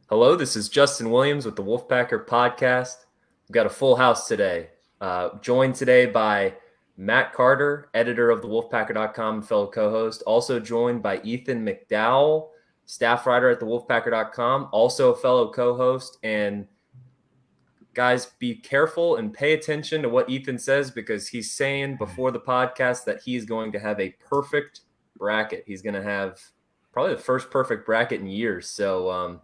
Hello, this is Justin Williams with the Wolfpacker podcast. We've got a full house today. Joined today by Matt Carter, editor of the Wolfpacker.com, fellow co-host. Also joined by Ethan McDowell, staff writer at the Wolfpacker.com, also a fellow co-host. And guys, be careful and pay attention to what Ethan says because he's saying before the podcast that he's going to have a perfect bracket. He's going to have probably the first perfect bracket in years. So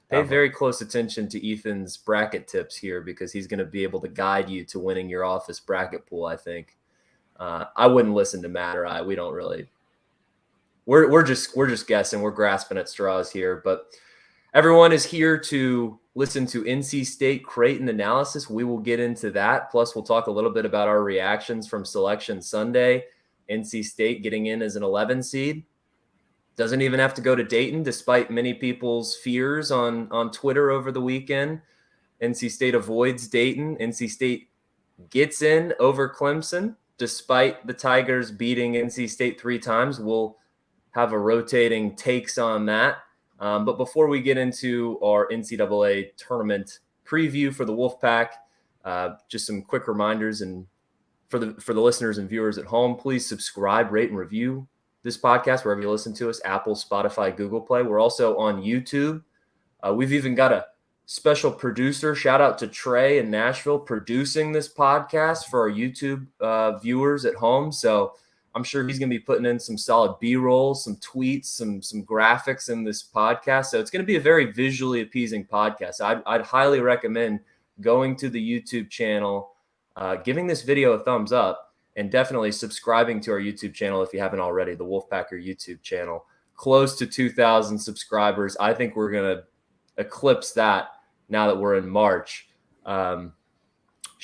pay very close attention to Ethan's bracket tips here because he's going to be able to guide you to winning your office bracket pool, I think. I wouldn't listen to Matt or I. We don't really. We're just guessing. We're grasping at straws here, but everyone is here to listen to NC State Creighton analysis. We will get into that. Plus, we'll talk a little bit about our reactions from Selection Sunday. NC State getting in as an 11 seed. Doesn't even have to go to Dayton, despite many people's fears on Twitter over the weekend. NC State avoids Dayton. NC State gets in over Clemson, despite the Tigers beating NC State 3 times. We'll have a rotating takes on that. But before we get into our NCAA tournament preview for the Wolfpack, just some quick reminders. And for the listeners and viewers at home, please subscribe, rate, and review this podcast wherever you listen to us: Apple, Spotify, Google Play. We're also on YouTube. We've even got a special producer. Shout out to Trey in Nashville producing this podcast for our YouTube viewers at home. So I'm sure he's going to be putting in some solid B-rolls, some tweets, some graphics in this podcast. So it's going to be a very visually appeasing podcast. I'd highly recommend going to the YouTube channel, giving this video a thumbs up, and definitely subscribing to our YouTube channel if you haven't already, the Wolfpacker YouTube channel. Close to 2,000 subscribers. I think we're going to eclipse that now that we're in March. Shout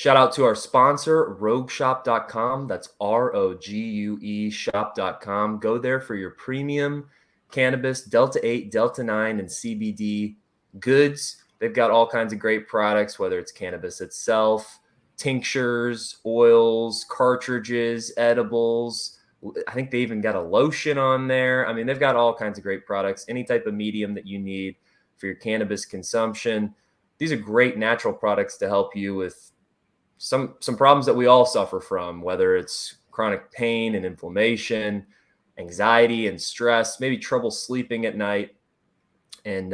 out to our sponsor, rogueshop.com. That's ROGUE shop.com. Go there for your premium cannabis, Delta 8, Delta 9, and CBD goods. They've got all kinds of great products, whether it's cannabis itself, tinctures, oils, cartridges, edibles. I think they even got a lotion on there. I mean, they've got all kinds of great products, any type of medium that you need for your cannabis consumption. These are great natural products to help you with some problems that we all suffer from, whether it's chronic pain and inflammation, anxiety and stress, maybe trouble sleeping at night. And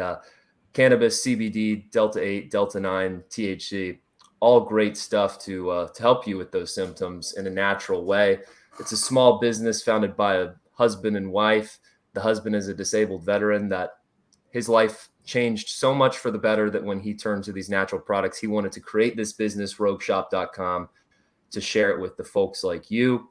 cannabis, CBD, Delta 8, Delta 9, THC, all great stuff to help you with those symptoms in a natural way. It's a small business founded by a husband and wife. The husband is a disabled veteran that his life changed so much for the better that when he turned to these natural products, he wanted to create this business, rogueshop.com, to share it with the folks like you.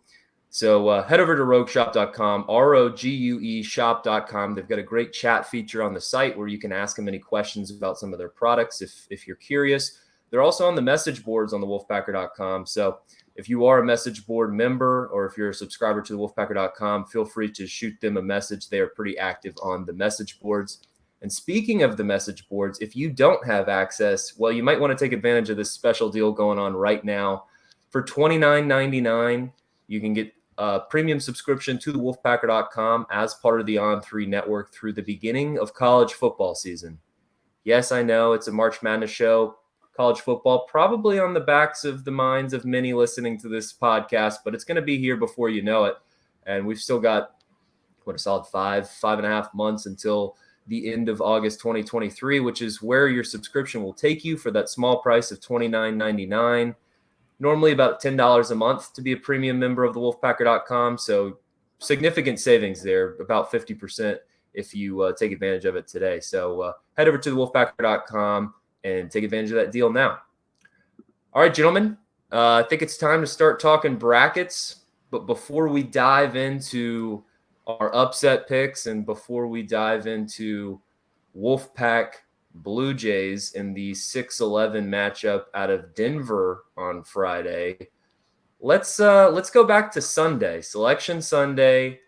So head over to rogueshop.com, ROGUE shop.com. They've got a great chat feature on the site where you can ask them any questions about some of their products if you're curious. They're also on the message boards on the wolfpacker.com. So if you are a message board member or if you're a subscriber to the wolfpacker.com, feel free to shoot them a message. They are pretty active on the message boards. And speaking of the message boards, if you don't have access, well, you might want to take advantage of this special deal going on right now. For $29.99, you can get a premium subscription to the wolfpacker.com as part of the On3 network through the beginning of college football season. Yes, I know it's a March Madness show. College football probably on the backs of the minds of many listening to this podcast, but it's going to be here before you know it. And we've still got, a solid 5.5 months until the end of August 2023, which is where your subscription will take you for that small price of $29.99. Normally about $10 a month to be a premium member of the wolfpacker.com. So significant savings there, about 50% if you take advantage of it today. So head over to the wolfpacker.com and take advantage of that deal now. All right, gentlemen, I think it's time to start talking brackets. But before we dive into our upset picks and before we dive into Wolfpack Blue Jays in the 6-11 matchup out of Denver on Friday, let's go back to Sunday, Selection Sunday.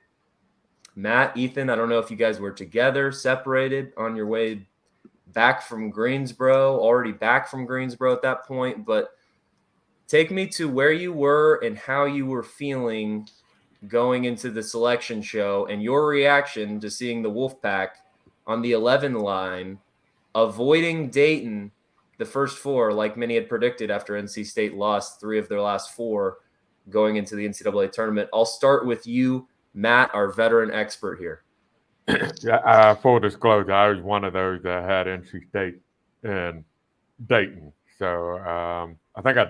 Matt, Ethan, I don't know if you guys were together, separated on your way back from Greensboro, already back from Greensboro at that point, but take me to where you were and how you were feeling going into the selection show and your reaction to seeing the Wolfpack on the 11 line avoiding Dayton the first four, like many had predicted after NC State lost 3 of their last 4 going into the NCAA tournament. I'll start with you, Matt, our veteran expert here. Yeah, full disclosure, I was one of those that had NC State and Dayton. So I think I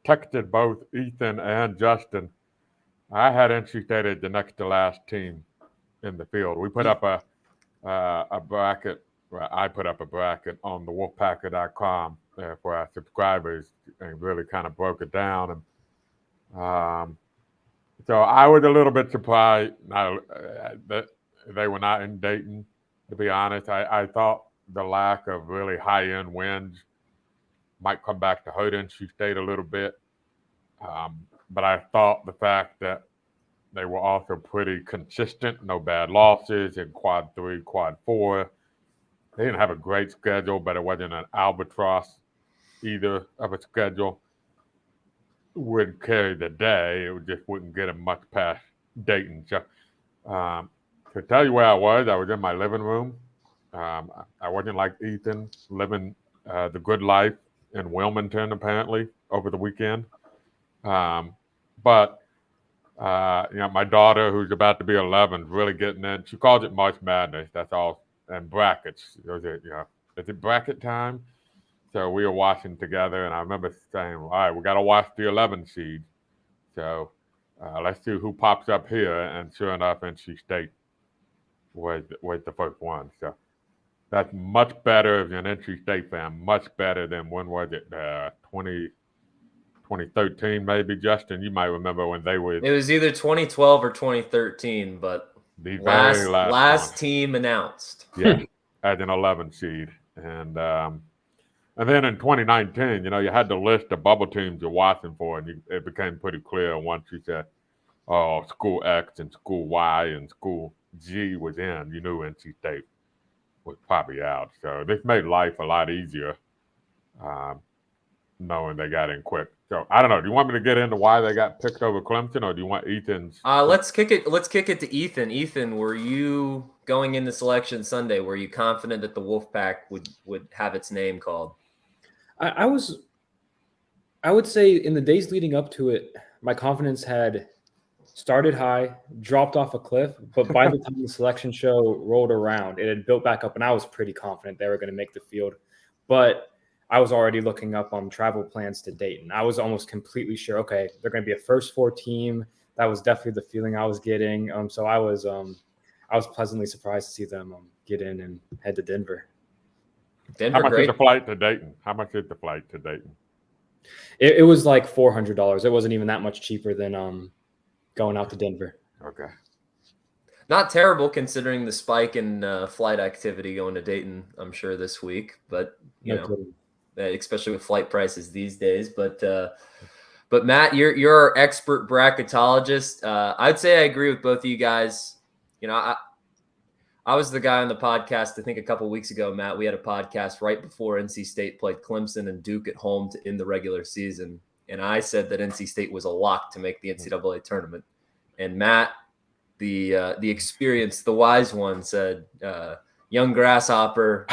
texted both Ethan and Justin. I had NC State as the next to last team in the field. We put up a bracket. Well, I put up a bracket on the Wolfpacker.com for our subscribers and really kind of broke it down. And so I was a little bit surprised that they were not in Dayton, to be honest. I thought the lack of really high-end wins might come back to hurt NC State a little bit. But I thought the fact that they were also pretty consistent, no bad losses in quad 3, quad 4. They didn't have a great schedule, but it wasn't an albatross either of a schedule. Would carry the day. It just wouldn't get them much past Dayton. So to tell you where I was in my living room. I wasn't like Ethan, living the good life in Wilmington, apparently, over the weekend. But my daughter, who's about to be 11, is really getting in. She calls it March Madness. That's all. And brackets. Is it bracket time? So we were watching together, and I remember saying, all right, we got to watch the 11 seed. So let's see who pops up here. And sure enough, NC State was the first one. So that's much better if you're an NC State fan, much better than when was it, 2013 maybe. Justin, you might remember when they were. It was either 2012 or 2013, but the very last team announced. Yeah, as an 11 seed. And then in 2019, you had the list of bubble teams you're watching for, and it became pretty clear once you said, oh, school X and school Y and school G was in, you knew NC State was probably out. So this made life a lot easier, knowing they got in quick. So I don't know. Do you want me to get into why they got picked over Clemson, or do you want Ethan's? Let's kick it to Ethan. Ethan, were you going into Selection Sunday? Were you confident that the Wolfpack would have its name called? I would say in the days leading up to it, my confidence had started high, dropped off a cliff, but by the time the selection show rolled around, it had built back up, and I was pretty confident they were going to make the field. But I was already looking up on travel plans to Dayton. I was almost completely sure, okay, they're going to be a first 4 team. That was definitely the feeling I was getting. So I was pleasantly surprised to see them get in and head to Denver. How much is the flight to Dayton? It was like $400. It wasn't even that much cheaper than going out to Denver. Okay. Not terrible considering the spike in flight activity going to Dayton, I'm sure, this week. But, especially with flight prices these days. But Matt, you're our expert bracketologist. I'd say I agree with both of you guys. I was the guy on the podcast, I think a couple of weeks ago, Matt. We had a podcast right before NC State played Clemson and Duke at home to end the regular season. And I said that NC State was a lock to make the NCAA tournament. And Matt, the experienced, the wise one, said, young grasshopper,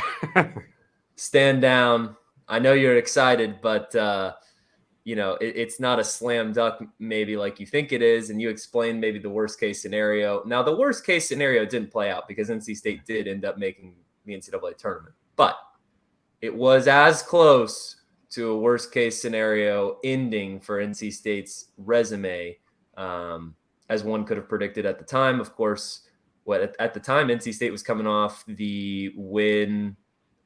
stand down. I know you're excited, but it's not a slam dunk maybe like you think it is. And you explained maybe the worst case scenario. Now, the worst case scenario didn't play out because NC State did end up making the NCAA tournament. But it was as close to a worst case scenario ending for NC State's resume as one could have predicted at the time. Of course, at the time, NC State was coming off the win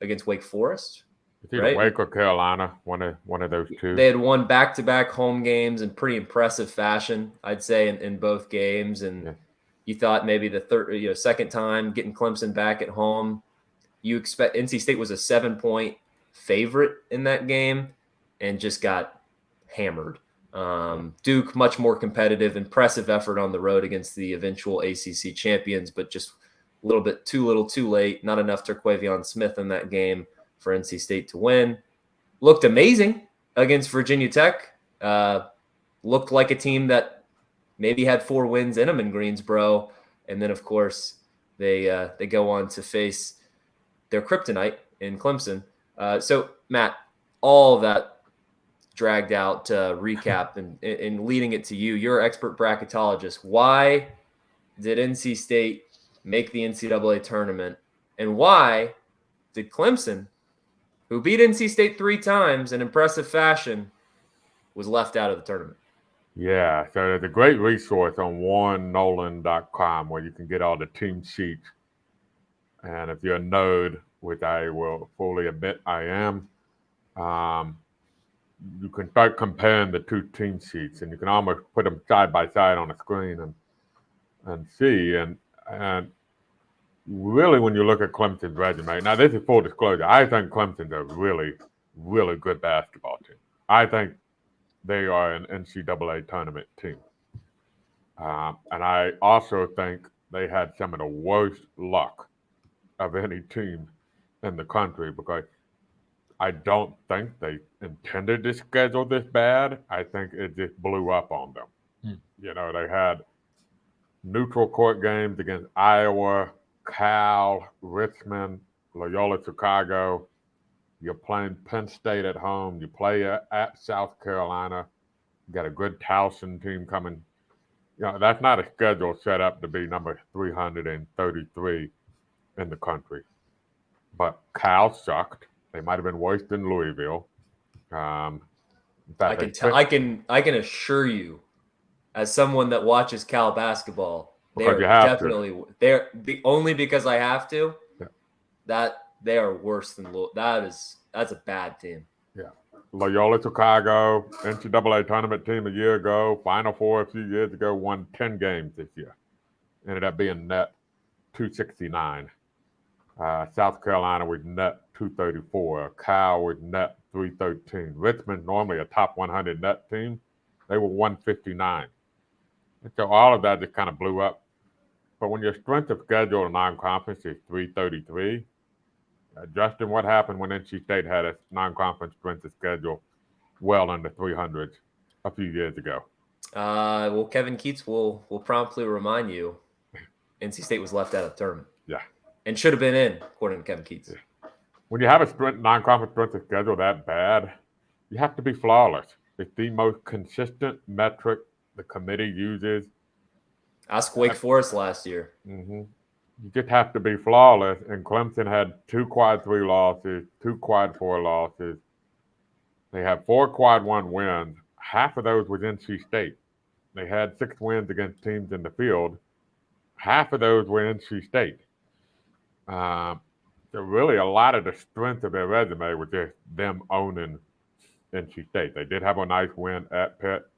against Wake Forest. It's either Wake or Carolina, one of those two. They had won back-to-back home games in pretty impressive fashion, I'd say, in both games. And you thought maybe the second time getting Clemson back at home, you expect NC State was a 7-point favorite in that game and just got hammered. Duke, much more competitive, impressive effort on the road against the eventual ACC champions, but just a little bit too little too late. Not enough Terquavion Smith in that game for NC State to win. Looked amazing against Virginia Tech. Looked like a team that maybe had 4 wins in them in Greensboro. And then, of course, they go on to face their kryptonite in Clemson. So, Matt, all of that dragged out to recap and leading it to you. You're an expert bracketologist. Why did NC State make the NCAA tournament? And why did Clemson, who beat NC State 3 times in impressive fashion, was left out of the tournament? Yeah, so there's a great resource on warrennolan.com where you can get all the team sheets. And if you're a nerd, which I will fully admit I am, you can start comparing the two team sheets, and you can almost put them side by side on the screen and see. And really, when you look at Clemson's resume, now this is full disclosure, I think Clemson's a really, really good basketball team. I think they are an NCAA tournament team. And I also think they had some of the worst luck of any team in the country, because I don't think they intended to schedule this bad. I think it just blew up on them. You know, they had neutral court games against Iowa, Cal, Richmond, Loyola Chicago. You're playing Penn State at home. You play at South Carolina. You got a good Towson team coming. You know, that's not a schedule set up to be number 333 in the country. But Cal sucked. They might have been worse than Louisville. In fact, I can assure you, as someone that watches Cal basketball, they are definitely they're the only because I have to. Yeah. That they are worse than that's a bad team. Yeah, Loyola Chicago, NCAA tournament team a year ago, Final Four a few years ago, won 10 games this year. Ended up being net 269. South Carolina was net 234. Cal was net 313. Richmond, normally a top 100 net team, they were 159. And so all of that just kind of blew up. But when your strength of schedule in non-conference is 333, Justin, what happened when NC State had a non-conference strength of schedule well under 300 a few years ago? Well, Kevin Keats will promptly remind you, NC State was left out of the tournament. Yeah. And should have been in, according to Kevin Keats. Yeah. When you have a non-conference strength of schedule that bad, you have to be flawless. It's the most consistent metric the committee uses. Ask Wake Forest last year. Mm-hmm. You just have to be flawless. And Clemson had 2 quad 3 losses, 2 quad 4 losses. They had 4 quad 1 wins. Half of those was NC State. They had 6 wins against teams in the field. Half of those were NC State. So really a lot of the strength of their resume was just them owning NC State. They did have a nice win at Pitt.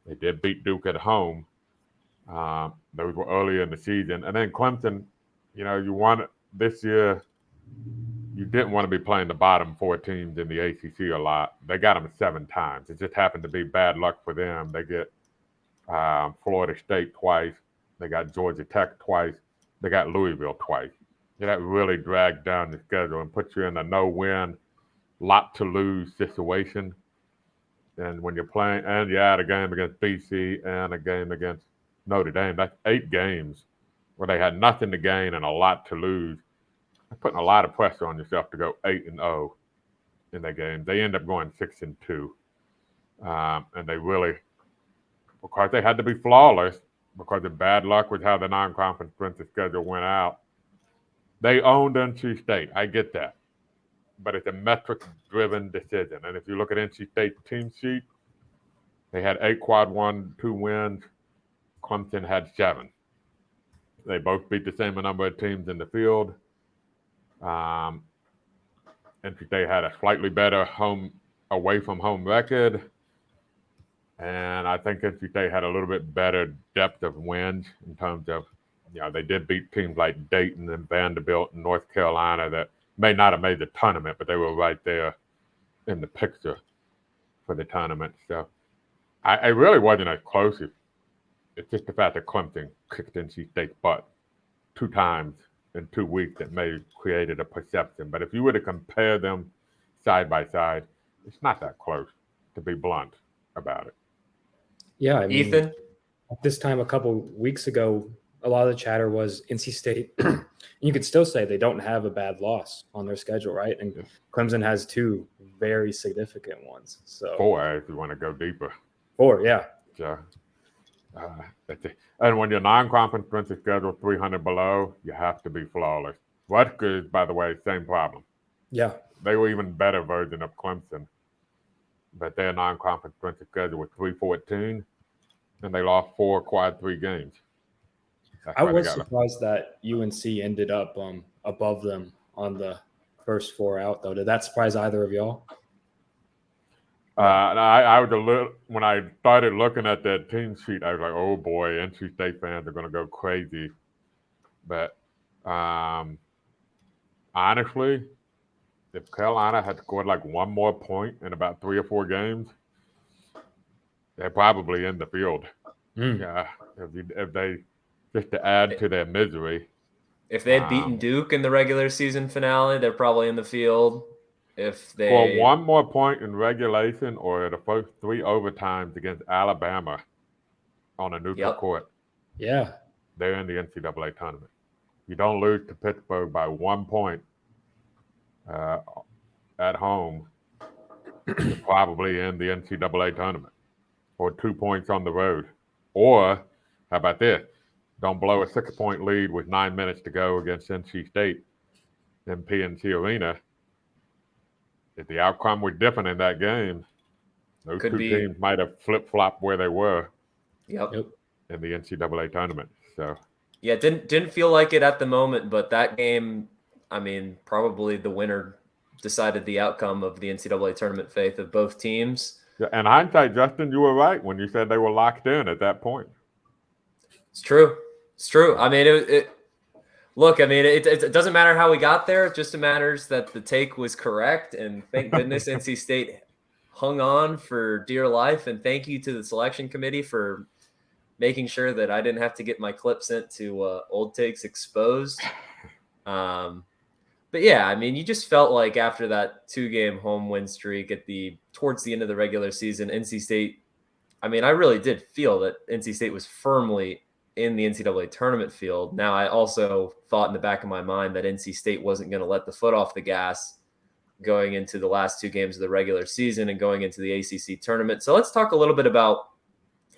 They did beat Duke at home. Those were early in the season. And then Clemson, you know, this year, you didn't want to be playing the bottom 4 teams in the ACC a lot. They got them 7 times. It just happened to be bad luck for them. They get Florida State twice. They got Georgia Tech twice. They got Louisville twice. Yeah, that really dragged down the schedule and put you in a no-win, lot-to-lose situation. And when you're playing, and you add a game against BC and a game against Notre Dame, that's 8 games where they had nothing to gain and a lot to lose. They're putting a lot of pressure on yourself to go 8-0 in that game. They end up going 6-2. And they really, because they had to be flawless, because of bad luck with how the non-conference strength of schedule went out, they owned NC State. I get that. But it's a metric-driven decision. And if you look at NC State's team sheet, they had 8 quad 1, 2 wins. Clemson had 7. They both beat the same number of teams in the field. NC State had a slightly better away from home record. And I think NC State had a little bit better depth of wins in terms of, you know, they did beat teams like Dayton and Vanderbilt and North Carolina that may not have made the tournament, but they were right there in the picture for the tournament. So I really wasn't as close. It's just the fact that Clemson kicked NC State's butt 2 times in 2 weeks that may have created a perception. But if you were to compare them side by side, it's not that close, to be blunt about it. Yeah, I mean, Ethan? at this time a couple weeks ago, a lot of the chatter was NC State. You could still say they don't have a bad loss on their schedule, right? And Clemson has 2 very significant ones. So 4 if you want to go deeper. 4, yeah. So, and when your non-conference strength is scheduled 300 below, you have to be flawless. Rutgers, by the way, same problem. Yeah. They were even better version of Clemson, but their non-conference strength is scheduled was 314, and they lost 4 quad 3 games. I was surprised that UNC ended up above them on the first 4 out, though. Did that surprise either of y'all? I was a little, when I started looking at that team sheet, I was like, oh boy, NC State fans are going to go crazy. But honestly, if Carolina had scored like 1 more point in about 3 or 4 games, they're probably in the field. Yeah, if they just to add to their misery. If they had beaten Duke in the regular season finale, they're probably in the field. If they for 1 more point in regulation or the first 3 overtimes against Alabama on a neutral court, they're in the NCAA tournament. You don't lose to Pittsburgh by 1 point at home, you're probably in the NCAA tournament, or 2 points on the road. Or how about this? Don't blow a 6-point lead with 9 minutes to go against NC State in PNC Arena. If the outcome was different in that game, those 2 teams might have flip-flopped where they were in the NCAA tournament. So yeah, didn't feel like it at the moment, but that game, I mean, probably the winner decided the outcome of the NCAA tournament fate of both teams. Yeah, and hindsight, Justin, you were right when you said they were locked in at that point. It's true. It's true. I mean, it doesn't matter how we got there. It just matters that the take was correct. And thank goodness NC State hung on for dear life. And thank you to the selection committee for making sure that I didn't have to get my clip sent to Old Takes Exposed. But yeah, I mean, you just felt like after that 2-game home win streak towards the end of the regular season, NC State, I mean, I really did feel that NC State was firmly in the NCAA tournament field. Now, I also thought in the back of my mind that NC State wasn't going to let the foot off the gas going into the last 2 games of the regular season and going into the ACC tournament. So let's talk a little bit about,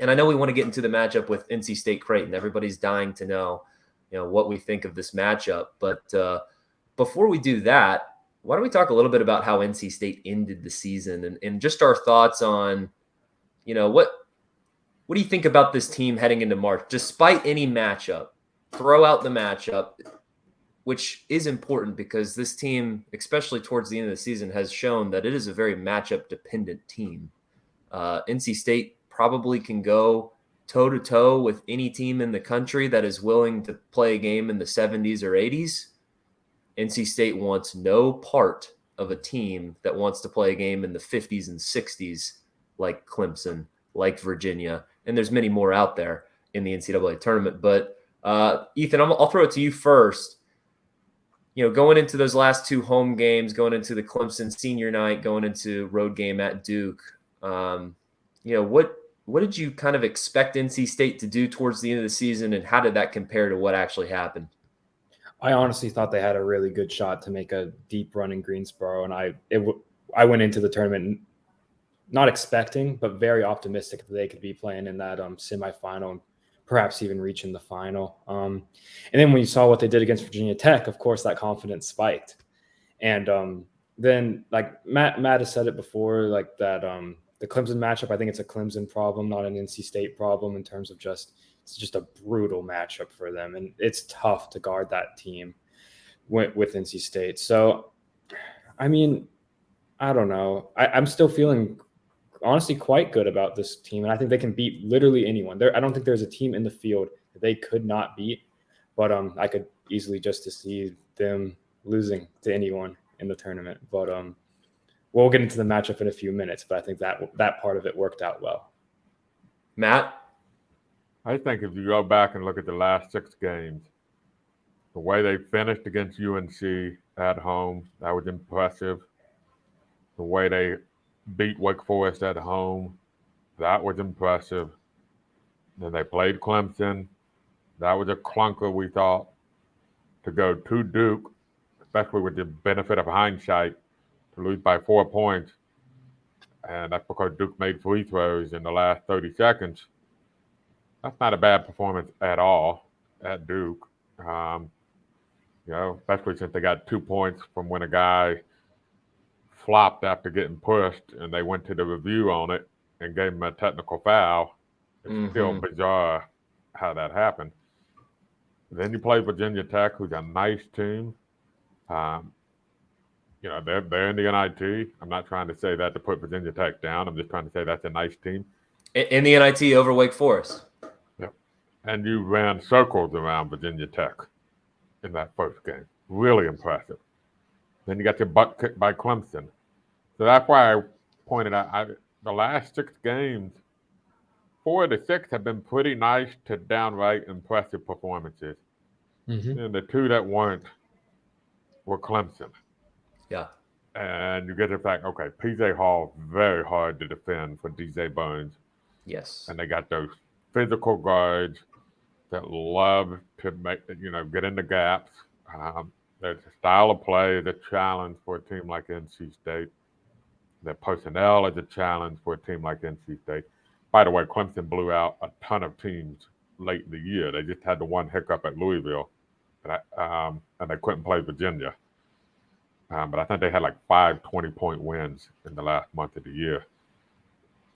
and I know we want to get into the matchup with NC State Creighton. Everybody's dying to know, what we think of this matchup. But before we do that, why don't we talk a little bit about how NC State ended the season and just our thoughts on, what do you think about this team heading into March? Despite any matchup, throw out the matchup, which is important because this team, especially towards the end of the season, has shown that it is a very matchup-dependent team. NC State probably can go toe-to-toe with any team in the country that is willing to play a game in the 70s or 80s. NC State wants no part of a team that wants to play a game in the 50s and 60s like Clemson, like Virginia, and there's many more out there in the NCAA tournament. But Ethan, I'll throw it to you first. Going into those last 2 home games, going into the Clemson senior night, going into road game at Duke, what did you kind of expect NC State to do towards the end of the season, and how did that compare to what actually happened? I honestly thought they had a really good shot to make a deep run in Greensboro, and I went into the tournament not expecting, but very optimistic that they could be playing in that semifinal and perhaps even reaching the final. And then when you saw what they did against Virginia Tech, of course, that confidence spiked. And then, like Matt has said it before, like that the Clemson matchup, I think it's a Clemson problem, not an NC State problem in terms of it's just a brutal matchup for them. And it's tough to guard that team with NC State. So, I mean, I don't know. I'm still feeling honestly quite good about this team. And I think they can beat literally anyone. I don't think there's a team in the field that they could not beat. But I could easily just to see them losing to anyone in the tournament. But we'll get into the matchup in a few minutes. But I think that part of it worked out well. Matt? I think if you go back and look at the last 6 games, the way they finished against UNC at home, that was impressive. The way they beat Wake Forest at home, that was impressive. Then they played Clemson, That was a clunker, we thought, to go to Duke, especially with the benefit of hindsight, to lose by 4 points. And that's because Duke made free throws in the last 30 seconds. That's not a bad performance at all at Duke. Especially since they got 2 points from when a guy flopped after getting pushed and they went to the review on it and gave him a technical foul. It's still bizarre how that happened. Then you play Virginia Tech, who's a nice team. They're in the NIT. I'm not trying to say that to put Virginia Tech down. I'm just trying to say that's a nice team. In the NIT over Wake Forest. Yep. And you ran circles around Virginia Tech in that first game. Really impressive. Then you got your butt kicked by Clemson. So that's why I pointed out the last 6 games, 4 of the 6 have been pretty nice to downright impressive performances. And the 2 that weren't were Clemson. Yeah. And you get the fact, okay, PJ Hall, very hard to defend for DJ Burns. Yes. And they got those physical guards that love to get in the gaps. Their style of play is a challenge for a team like NC State. Their personnel is a challenge for a team like NC State. By the way, Clemson blew out a ton of teams late in the year. They just had the one hiccup at Louisville, and they couldn't play Virginia. But I think they had like 5 20-point wins in the last month of the year.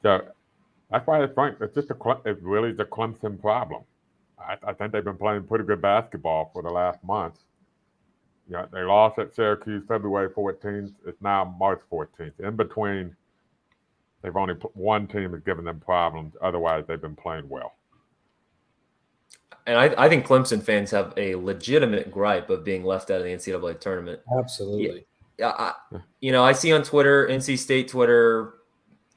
So that's why it's really the Clemson problem. I think they've been playing pretty good basketball for the last month. Yeah, they lost at Syracuse February 14th. It's now March 14th. In between, they've only one team has given them problems. Otherwise, they've been playing well. And I think Clemson fans have a legitimate gripe of being left out of the NCAA tournament. Absolutely. Yeah, I see on Twitter, NC State Twitter,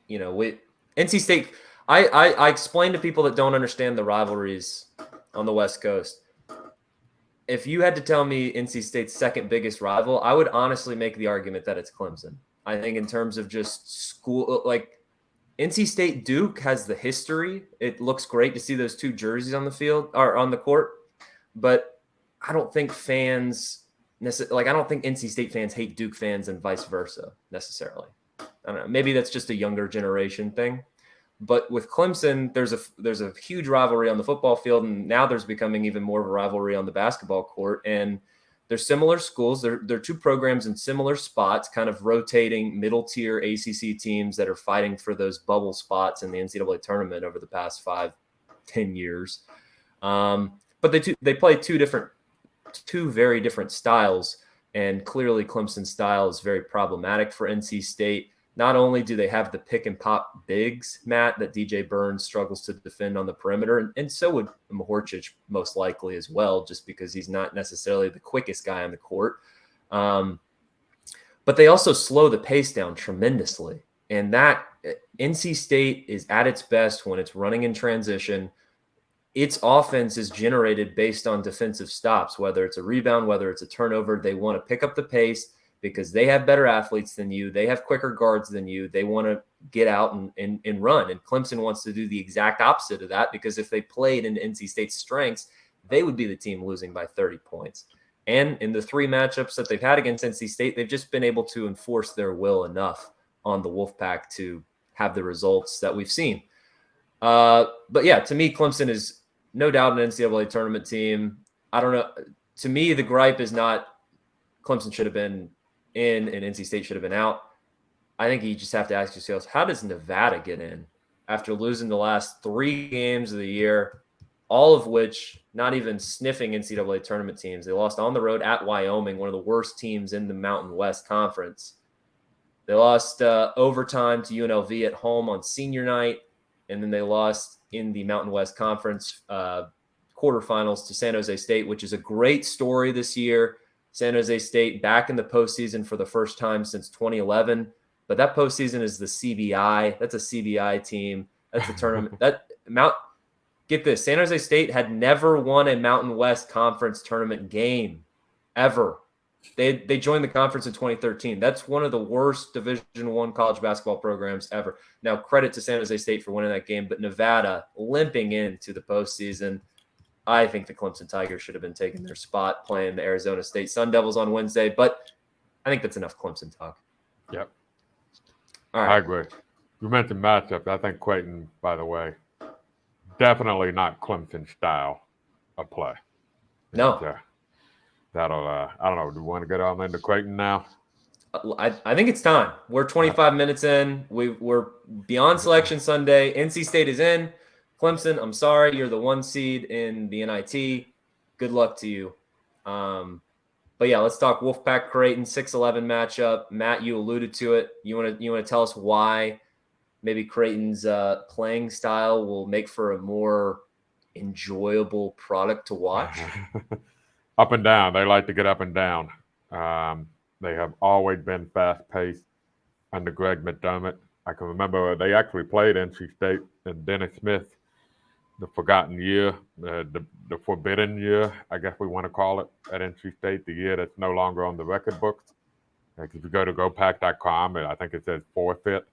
NC State. I explain to people that don't understand the rivalries on the West Coast. If you had to tell me NC State's second biggest rival, I would honestly make the argument that it's Clemson. I think in terms of just school, like NC State Duke has the history. It looks great to see those 2 jerseys on the field or on the court, but I don't think I don't think NC State fans hate Duke fans and vice versa necessarily. I don't know. Maybe that's just a younger generation thing. But with Clemson, there's a huge rivalry on the football field, and now there's becoming even more of a rivalry on the basketball court. And they're similar schools. They're 2 programs in similar spots, kind of rotating middle-tier ACC teams that are fighting for those bubble spots in the NCAA tournament over the past 5-10 years. But they play two very different styles, and clearly Clemson's style is very problematic for NC State. Not only do they have the pick and pop bigs, Matt, that DJ Burns struggles to defend on the perimeter, and so would Mahorcic most likely as well, just because he's not necessarily the quickest guy on the court. But they also slow the pace down tremendously. And that NC State is at its best when it's running in transition. Its offense is generated based on defensive stops, whether it's a rebound, whether it's a turnover. They want to pick up the pace because they have better athletes than you. They have quicker guards than you. They want to get out and run. And Clemson wants to do the exact opposite of that, because if they played into NC State's strengths, they would be the team losing by 30 points. And in the 3 matchups that they've had against NC State, they've just been able to enforce their will enough on the Wolfpack to have the results that we've seen. But yeah, to me, Clemson is no doubt an NCAA tournament team. I don't know. To me, the gripe is not Clemson should have been in and NC State should have been out. I think you just have to ask yourselves, how does Nevada get in after losing the last 3 games of the year, all of which not even sniffing NCAA tournament teams? They lost on the road at Wyoming, one of the worst teams in the Mountain West Conference. They lost overtime to UNLV at home on senior night, and then they lost in the Mountain West Conference quarterfinals to San Jose State, which is a great story this year. San Jose State back in the postseason for the first time since 2011. But that postseason is the CBI. That's a CBI team. That's the tournament. Get this. San Jose State had never won a Mountain West Conference tournament game ever. They joined the conference in 2013. That's one of the worst Division I college basketball programs ever. Now, credit to San Jose State for winning that game, but Nevada limping into the postseason. I think the Clemson Tigers should have been taking their spot playing the Arizona State Sun Devils on Wednesday, but I think that's enough Clemson talk. Yep. All right. I agree. You mentioned matchups. I think Creighton, by the way, definitely not Clemson style of play. No. That'll, I don't know. Do you want to get on into Creighton now? I think it's time. We're 25 minutes in. We're beyond Selection Sunday. NC State is in. Clemson, I'm sorry. You're the 1 seed in the NIT. Good luck to you. But yeah, let's talk Wolfpack Creighton 6-11 matchup. Matt, you alluded to it. You want to tell us why maybe Creighton's playing style will make for a more enjoyable product to watch? Up and down. They like to get up and down. They have always been fast-paced under Greg McDermott. I can remember they actually played NC State and Dennis Smith the forgotten year, the forbidden year, I guess we want to call it, at NC State, the year that's no longer on the record books. Like if you go to gopack.com, I think it says forfeit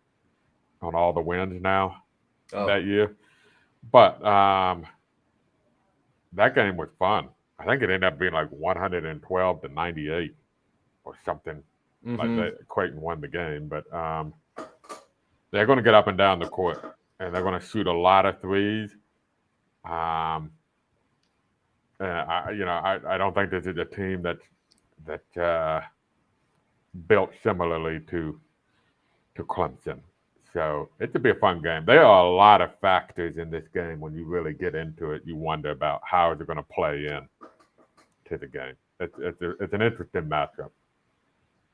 on all the wins now that year. But that game was fun. I think it ended up being like 112-98 or something like that. Creighton won the game, but they're going to get up and down the court, and they're going to shoot a lot of threes. And I don't think this is a team that built similarly to Clemson. So it should be a fun game. There are a lot of factors in this game. When you really get into it, you wonder about how is it going to play in to the game. It's an interesting matchup.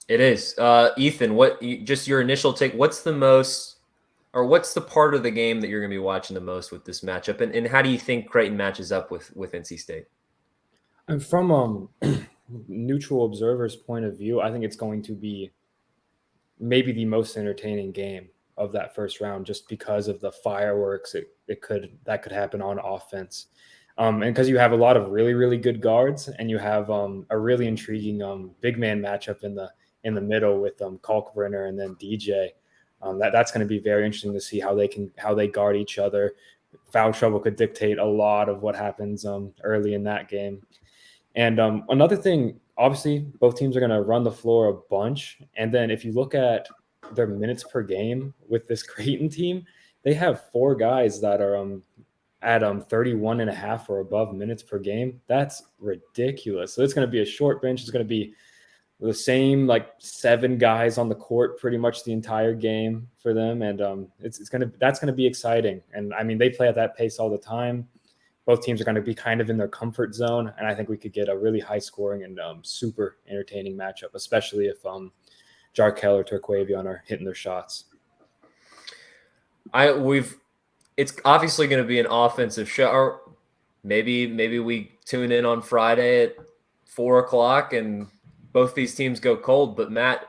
It is. Ethan, just your initial take, what's the part of the game that you're going to be watching the most with this matchup? And how do you think Creighton matches up with NC State? And from neutral observer's point of view, I think it's going to be maybe the most entertaining game of that first round, just because of the fireworks that could happen on offense. And because you have a lot of really, really good guards, and you have a really intriguing big man matchup in the middle with Kalkbrenner and then DJ. That's going to be very interesting to see how they guard each other. Foul trouble could dictate a lot of what happens early in that game. And another thing, obviously, both teams are going to run the floor a bunch. And then if you look at their minutes per game with this Creighton team, they have 4 guys that are at 31 and a half or above minutes per game. That's ridiculous. So it's going to be a short bench. It's going to be the same, like 7 guys on the court pretty much the entire game for them. And that's going to be exciting. And I mean, they play at that pace all the time. Both teams are going to be kind of in their comfort zone. And I think we could get a really high scoring and super entertaining matchup, especially if Jarkel or Turquavion are hitting their shots. It's obviously going to be an offensive show. Or maybe we tune in on Friday at 4:00 and both these teams go cold. But Matt,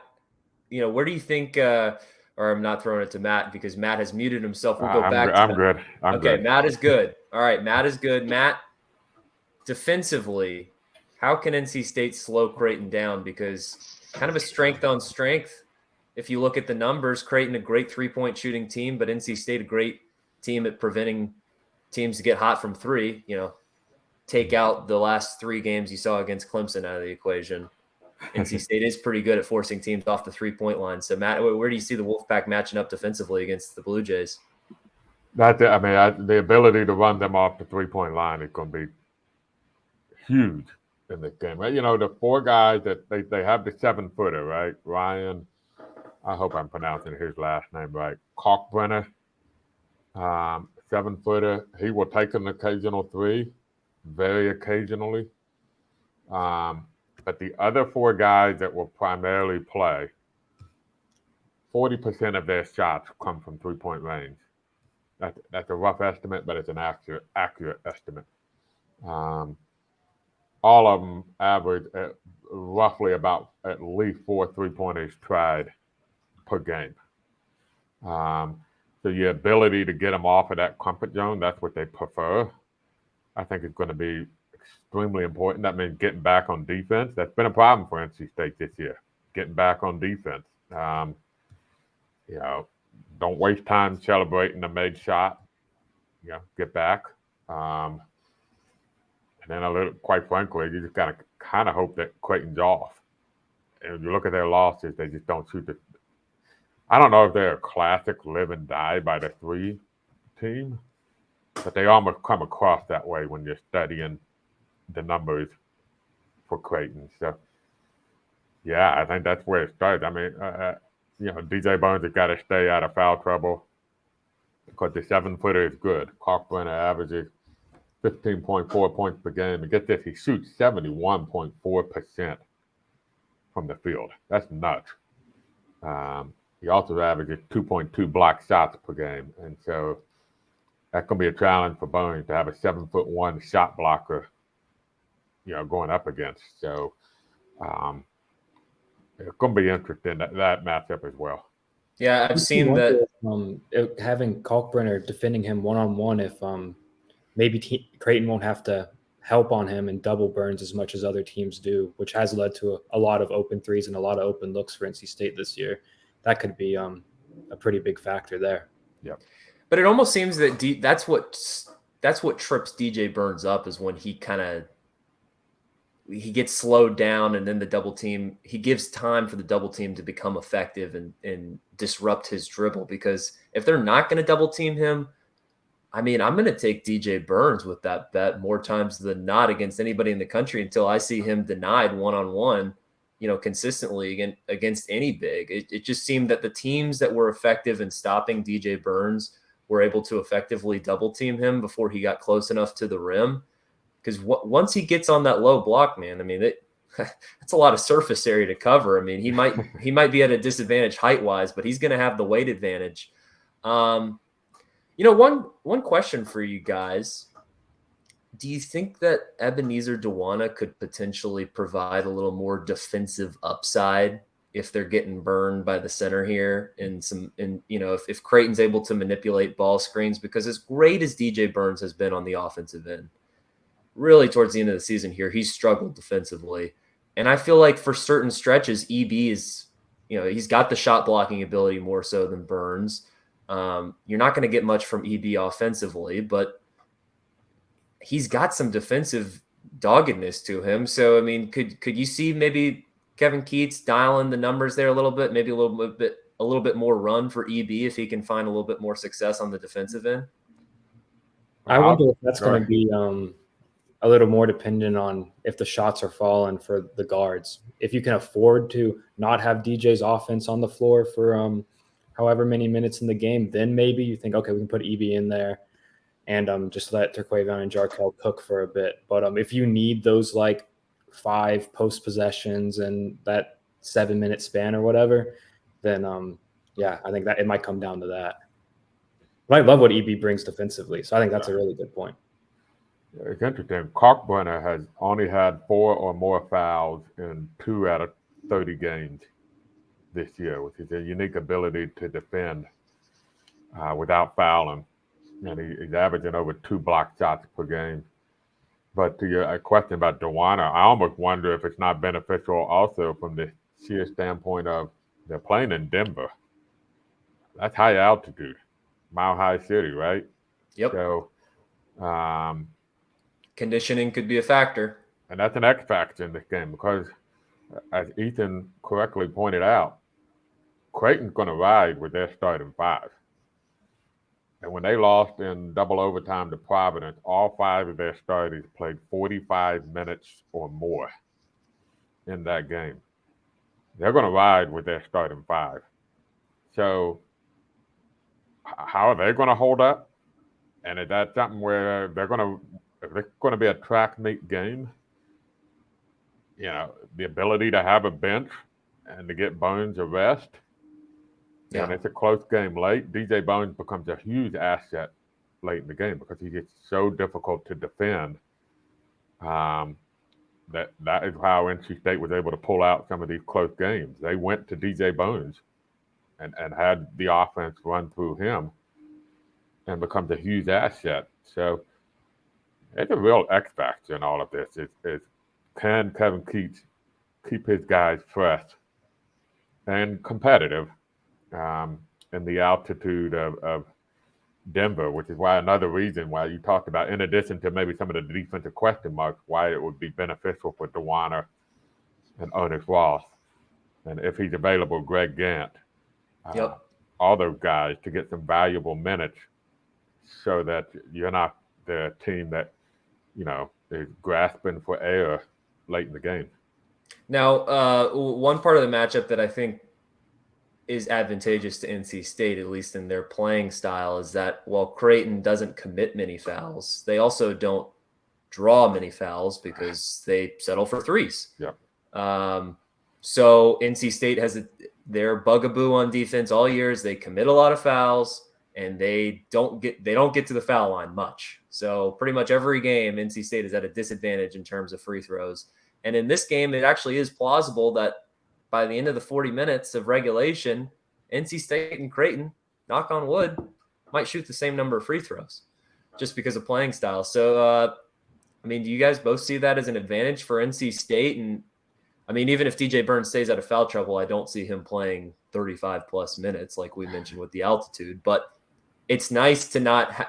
where do you think? Or I'm not throwing it to Matt because Matt has muted himself. We'll go back. I'm good. Okay, Matt is good. All right, Matt is good. Matt, defensively, how can NC State slow Creighton down? Because kind of a strength on strength. If you look at the numbers, Creighton a great 3-point shooting team, but NC State a great team at preventing teams to get hot from 3. Take out the last 3 games you saw against Clemson out of the equation. NC State is pretty good at forcing teams off the 3-point line. So, Matt, where do you see the Wolfpack matching up defensively against the Blue Jays? The ability to run them off the 3-point line is going to be huge in this game. Right? The 4 guys that they have the 7-footer, right? Ryan, I hope I'm pronouncing his last name right. Kalkbrenner, 7-footer. He will take an occasional 3, very occasionally. But the other 4 guys that will primarily play, 40% of their shots come from 3-point range. That's a rough estimate, but it's an accurate estimate. All of them average at roughly about at least 4 3-pointers tried per game. So your ability to get them off of that comfort zone, that's what they prefer. I think it's going to be extremely important. That means getting back on defense. That's been a problem for NC State this year, getting back on defense. Don't waste time celebrating a made shot. Get back. And then quite frankly, you just kind of hope that Creighton's off. And if you look at their losses, they just don't shoot the. I don't know if they're a classic live and die by the three team, but they almost come across that way when you're studying the numbers for Creighton. So, yeah, I think that's where it starts. I mean, DJ Burns has got to stay out of foul trouble because the 7-footer is good. Kalkbrenner averages 15.4 points per game. And get this, he shoots 71.4% from the field. That's nuts. He also averages 2.2 block shots per game. And so that's going to be a challenge for Burns to have a 7'1" shot blocker, going up against. So it's going to be interesting, that matchup as well. Yeah, I've seen that. Having Kalkbrenner defending him one-on-one, if maybe Creighton won't have to help on him and double Burns as much as other teams do, which has led to a lot of open threes and a lot of open looks for NC State this year. That could be a pretty big factor there. Yeah, but it almost seems that that's what trips DJ Burns up, is when he gets slowed down, and then the double team, he gives time for the double team to become effective and disrupt his dribble. Because if they're not going to double team him, I mean, I'm going to take DJ Burns with that bet more times than not against anybody in the country until I see him denied one-on-one, consistently against any big. It just seemed that the teams that were effective in stopping DJ Burns were able to effectively double team him before he got close enough to the rim. Because once he gets on that low block, man, I mean, that's a lot of surface area to cover. I mean, he might be at a disadvantage height-wise, but he's going to have the weight advantage. One question for you guys. Do you think that Ebenezer Dwana could potentially provide a little more defensive upside if they're getting burned by the center here? If Creighton's able to manipulate ball screens, because as great as DJ Burns has been on the offensive end, really towards the end of the season here, he's struggled defensively. And I feel like for certain stretches, EB is, he's got the shot blocking ability more so than Burns. You're not going to get much from EB offensively, but he's got some defensive doggedness to him. So, I mean, could you see maybe Kevin Keats dialing the numbers there a little bit, maybe a little bit more run for EB if he can find a little bit more success on the defensive end? I wonder if that's going to be a little more dependent on if the shots are falling for the guards. If you can afford to not have DJ's offense on the floor for however many minutes in the game, then maybe you think, okay, we can put EB in there and just let Turquavion and Jarkel cook for a bit. But if you need those 5 post possessions and that 7-minute span or whatever, then I think that it might come down to that. But I love what EB brings defensively, so I think that's a really good point. It's interesting. Kalkbrenner has only had 4 or more fouls in 2 out of 30 games this year, which is a unique ability to defend without fouling. And he's averaging over 2 block shots per game. But to your question about Dwana, I almost wonder if it's not beneficial also from the sheer standpoint of they're playing in Denver. That's high altitude, Mile High City, right? Yep. So conditioning could be a factor. And that's an X factor in this game because, as Ethan correctly pointed out, Creighton's going to ride with their starting 5. And when they lost in double overtime to Providence, all 5 of their starters played 45 minutes or more in that game. They're going to ride with their starting 5. So how are they going to hold up? And is that something where if it's going to be a track meet game, the ability to have a bench and to get Bones a rest, and it's a close game late, DJ Bones becomes a huge asset late in the game because he gets so difficult to defend. That is how NC State was able to pull out some of these close games. They went to DJ Bones and had the offense run through him and becomes a huge asset. So it's a real X factor in all of this. Is can Kevin Keats keep his guys fresh and competitive in the altitude of Denver, which is why another reason why you talked about, in addition to maybe some of the defensive question marks, why it would be beneficial for DeWanner and Ernest Ross, and if he's available, Greg Gant, all those guys to get some valuable minutes so that you're not the team that, is grasping for air late in the game. Now, one part of the matchup that I think is advantageous to NC State, at least in their playing style, is that while Creighton doesn't commit many fouls, they also don't draw many fouls because they settle for threes. Yeah. So NC State has their bugaboo on defense all year is they commit a lot of fouls and they don't get to the foul line much. So pretty much every game, NC State is at a disadvantage in terms of free throws. And in this game, it actually is plausible that by the end of the 40 minutes of regulation, NC State and Creighton, knock on wood, might shoot the same number of free throws just because of playing style. So, do you guys both see that as an advantage for NC State? And, even if DJ Burns stays out of foul trouble, I don't see him playing 35-plus minutes like we mentioned with the altitude. But it's nice to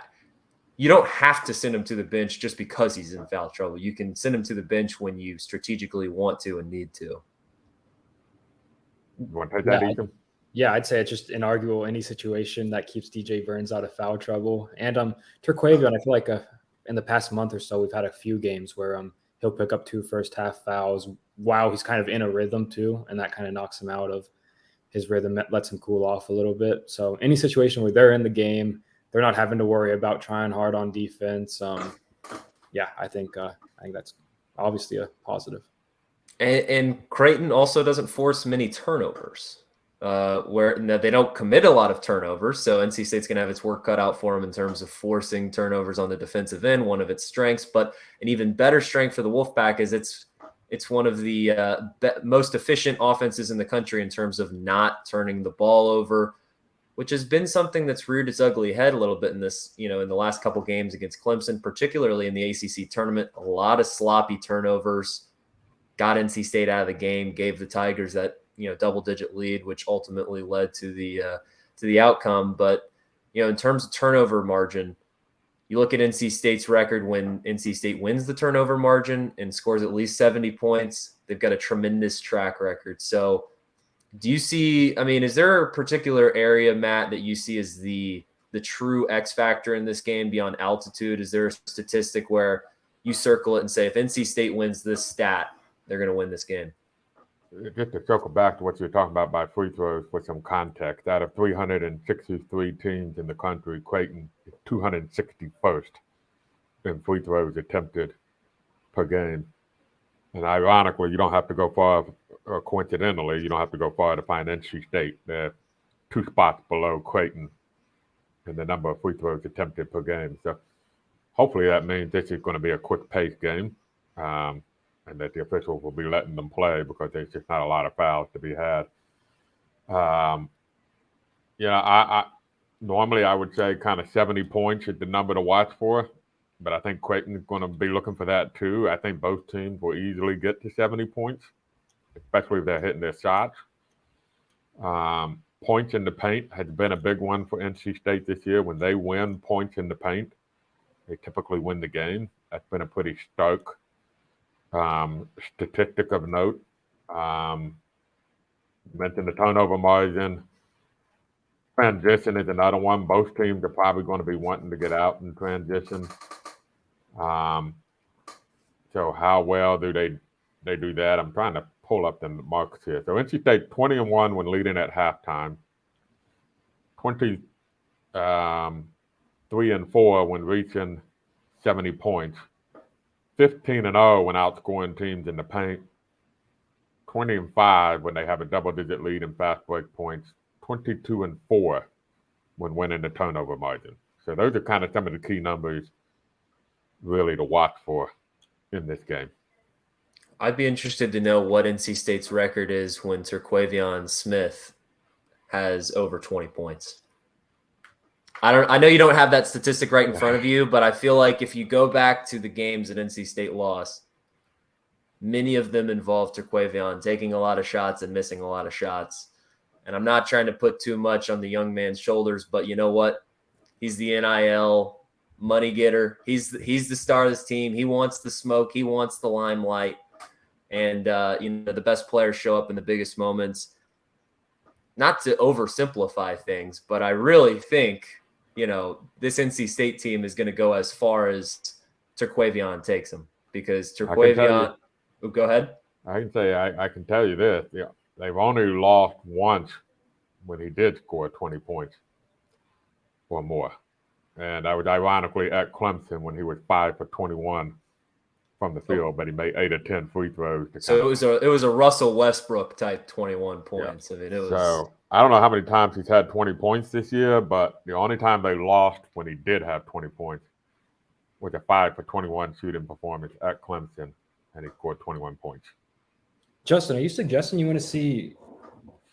you don't have to send him to the bench just because he's in foul trouble. You can send him to the bench when you strategically want to and need to. You want to take that, Ethan? Yeah, I'd say it's just inarguable any situation that keeps DJ Burns out of foul trouble. And Terquavion, I feel like in the past month or so, we've had a few games where he'll pick up 2 first-half fouls while he's kind of in a rhythm too, and that kind of knocks him out of his rhythm, lets him cool off a little bit. So any situation where they're in the game, they're not having to worry about trying hard on defense. I think that's obviously a positive. And Creighton also doesn't force many turnovers, where they don't commit a lot of turnovers. So NC State's going to have its work cut out for them in terms of forcing turnovers on the defensive end, one of its strengths. But an even better strength for the Wolfpack is it's one of the most efficient offenses in the country in terms of not turning the ball over, which has been something that's reared its ugly head a little bit in this, in the last couple games against Clemson, particularly in the ACC tournament. A lot of sloppy turnovers. Got NC State out of the game, gave the Tigers that double-digit lead, which ultimately led to the outcome. But in terms of turnover margin, you look at NC State's record when NC State wins the turnover margin and scores at least 70 points. They've got a tremendous track record. So, do you see? Is there a particular area, Matt, that you see as the true X factor in this game beyond altitude? Is there a statistic where you circle it and say if NC State wins this stat, they're going to win this game? Just to circle back to what you were talking about by free throws with some context, out of 363 teams in the country, Creighton is 261st in free throws attempted per game. And ironically, you don't have to go far, or coincidentally, you don't have to go far to find NC State. They're 2 spots below Creighton in the number of free throws attempted per game. So hopefully that means this is going to be a quick-paced game. And that the officials will be letting them play because there's just not a lot of fouls to be had. I normally I would say kind of 70 points is the number to watch for, but I think Creighton is going to be looking for that too. I think both teams will easily get to 70 points, especially if they're hitting their shots. Points in the paint has been a big one for NC State this year. When they win points in the paint, they typically win the game. That's been a pretty stark statistic of note. Mentioned the turnover margin. Transition is another one. Both teams are probably going to be wanting to get out in transition. So how well do they do that? I'm trying to pull up the marks here. So NC State 20-1 when leading at halftime. 23-4 when reaching 70 points. 15-0 when outscoring teams in the paint. 20-5 when they have a double-digit lead in fast break points. 22-4 when winning the turnover margin. So those are kind of some of the key numbers really to watch for in this game. I'd be interested to know what NC State's record is when Terquavion Smith has over 20 points. I know you don't have that statistic right in front of you, but I feel like if you go back to the games that NC State lost, many of them involved Terquavion taking a lot of shots and missing a lot of shots. And I'm not trying to put too much on the young man's shoulders, but you know what? He's the NIL money getter. He's the star of this team. He wants the smoke. He wants the limelight. And, the best players show up in the biggest moments. Not to oversimplify things, but I really think, this NC State team is going to go as far as Terquavion takes them, because Terquavion – go ahead. I can say I can tell you this. Yeah, they've only lost once when he did score 20 points or more. And I was ironically at Clemson when he was 5 for 21 from the field, but he made 8 or 10 free throws. So it was a Russell Westbrook type 21 points. Yeah. I mean, it was. So I don't know how many times he's had 20 points this year, but the only time they lost when he did have 20 points was a 5 for 21 shooting performance at Clemson, and he scored 21 points. Justin, are you suggesting you want to see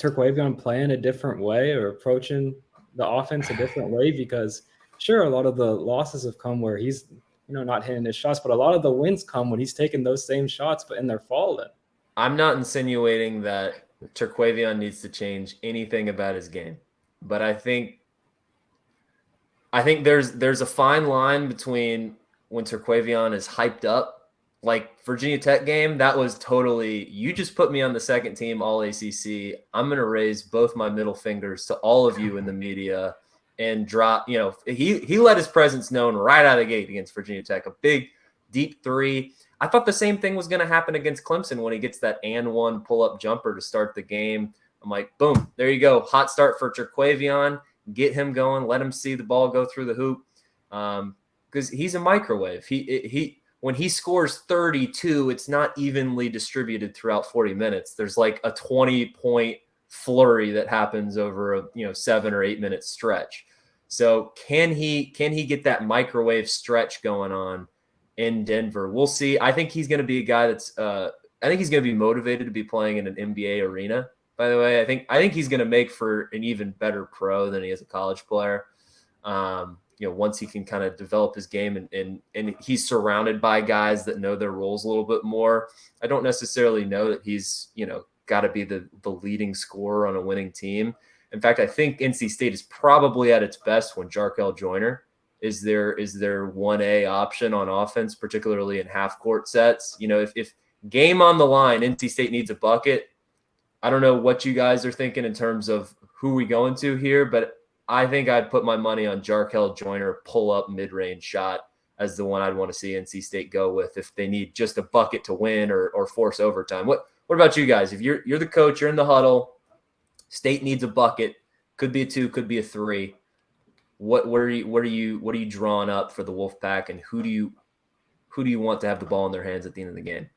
Terquavion playing a different way or approaching the offense a different way? Because sure, a lot of the losses have come where he's not hitting his shots, but a lot of the wins come when he's taking those same shots, and they're falling. I'm not insinuating that Terquavion needs to change anything about his game, but I think there's a fine line between when Terquavion is hyped up, like Virginia Tech game. That was totally, you just put me on the second team All ACC. I'm going to raise both my middle fingers to all of you in the media. And drop, he let his presence known right out of the gate against Virginia Tech. A big, deep three. I thought the same thing was going to happen against Clemson when he gets that and one pull-up jumper to start the game. I'm like, boom, there you go. Hot start for Terquavion. Get him going. Let him see the ball go through the hoop. Because he's a microwave. He when he scores 32, it's not evenly distributed throughout 40 minutes. There's like a 20-point flurry that happens over a 7 or 8 minute stretch. So can he get that microwave stretch going on in Denver? We'll see. I think he's going to be a guy that's I think he's going to be motivated to be playing in an NBA arena. By the way, I think he's going to make for an even better pro than he is a college player. Once he can kind of develop his game and he's surrounded by guys that know their roles a little bit more. I don't necessarily know that he's got to be the leading scorer on a winning team. In fact, I think NC State is probably at its best when Jarkel Joyner is their 1A option on offense, particularly in half-court sets. If game on the line, NC State needs a bucket. I don't know what you guys are thinking in terms of who we going to here, but I think I'd put my money on Jarkel Joyner pull-up mid-range shot as the one I'd want to see NC State go with if they need just a bucket to win or force overtime. What about you guys? If you're the coach, you're in the huddle, State needs a bucket, could be a 2, could be a 3. What are you drawing up for the Wolfpack, and who do you want to have the ball in their hands at the end of the game?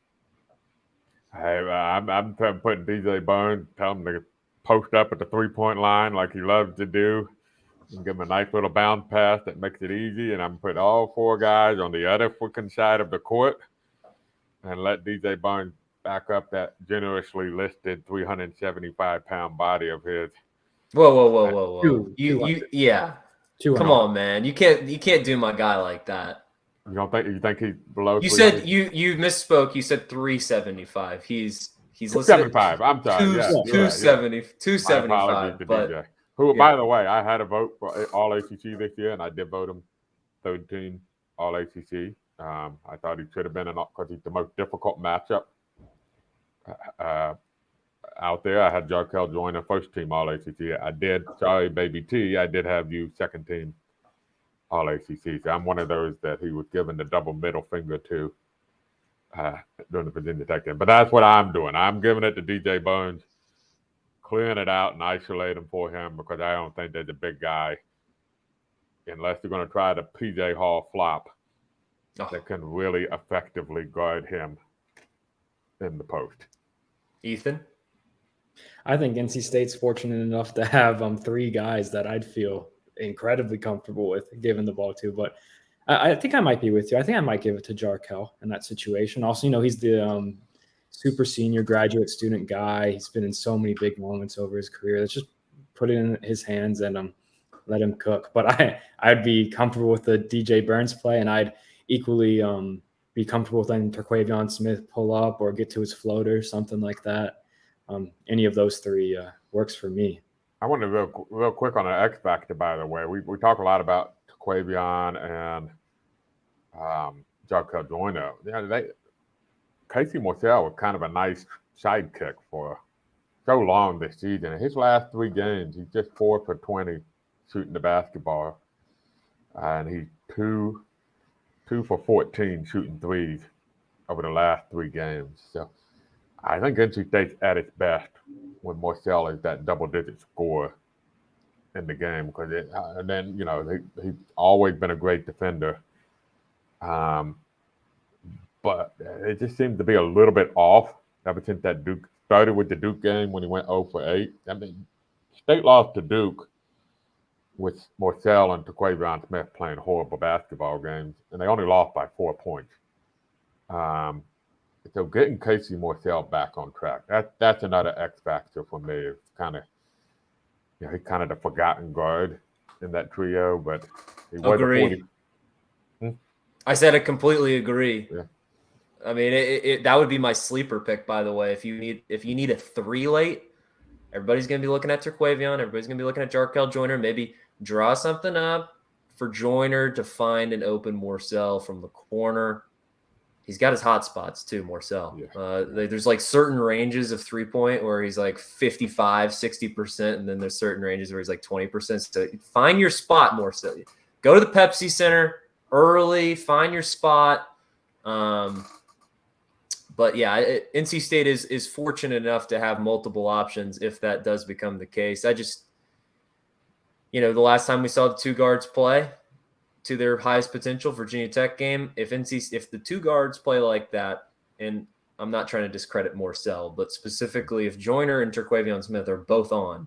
I'm putting DJ Burns, tell him to post up at the 3-point line like he loves to do, and give him a nice little bounce pass that makes it easy. And I'm putting all 4 guys on the other freaking side of the court and let DJ Burns back up that generously listed 375-pound body of his. Whoa. Yeah. Come on, man. You can't do my guy like that. You think he's below? You said you misspoke. You said 375. He's 275. I'm sorry. 275. But who, by the way, I had a vote for All ACC this year, and I did vote him third team All ACC. I thought he should have been because he's the most difficult matchup out there. I had Jarkel Joyner first team All ACC. I did have you second team All ACC. So I'm one of those that he was given the double middle finger to during the Virginia Tech game. But that's what I'm doing. I'm giving it to DJ Burns, clearing it out and isolating for him, because I don't think there's a big guy, unless they're going to try the PJ Hall flop, that can really effectively guard him in the post. Ethan? I think NC State's fortunate enough to have 3 guys that I'd feel incredibly comfortable with giving the ball to. But I think I might be with you. I think I might give it to Jarkel in that situation. Also, he's the super senior graduate student guy. He's been in so many big moments over his career. Let's just put it in his hands and let him cook. But I'd be comfortable with the DJ Burns play, and I'd equally be comfortable with letting Terquavion Smith pull up or get to his floater, something like that. Any of those 3 works for me. I want to real quick on an X factor, by the way. We talk a lot about Quavion and Jarkel Joyner. Casey Morcell was kind of a nice sidekick for so long this season. In his last 3 games, he's just 4 for 20 shooting the basketball, and he's 2 for 14 shooting threes over the last 3 games. So I think NC State's at its best when Morcell is that double-digit scorer in the game, because and then he's always been a great defender. But it just seems to be a little bit off ever since that Duke started with the Duke game when he went 0 for 8. I mean, State lost to Duke with Morcell and Quavion Smith playing horrible basketball games, and they only lost by 4 points. So getting Casey Morcell back on track, that's another X factor for me. It's kind of, he's kind of the forgotten guard in that trio, but he was Agree. I said I completely agree. Yeah. I mean, that would be my sleeper pick, by the way. If you need a 3 late, everybody's going to be looking at Terquavion. Everybody's going to be looking at Jarkel Joyner. Maybe draw something up for Joyner to find an open Morcell from the corner. He's got his hot spots too, Morcell. Yeah. There's like certain ranges of 3-point where he's like 55, 60%, and then there's certain ranges where he's like 20%. So find your spot, Morcell. Go to the Pepsi Center early, find your spot. But yeah, NC State is fortunate enough to have multiple options if that does become the case. I just, the last time we saw the 2 guards play to their highest potential, Virginia Tech game, if the 2 guards play like that, and I'm not trying to discredit Morcell, but specifically if Joyner and Terquavion Smith are both on,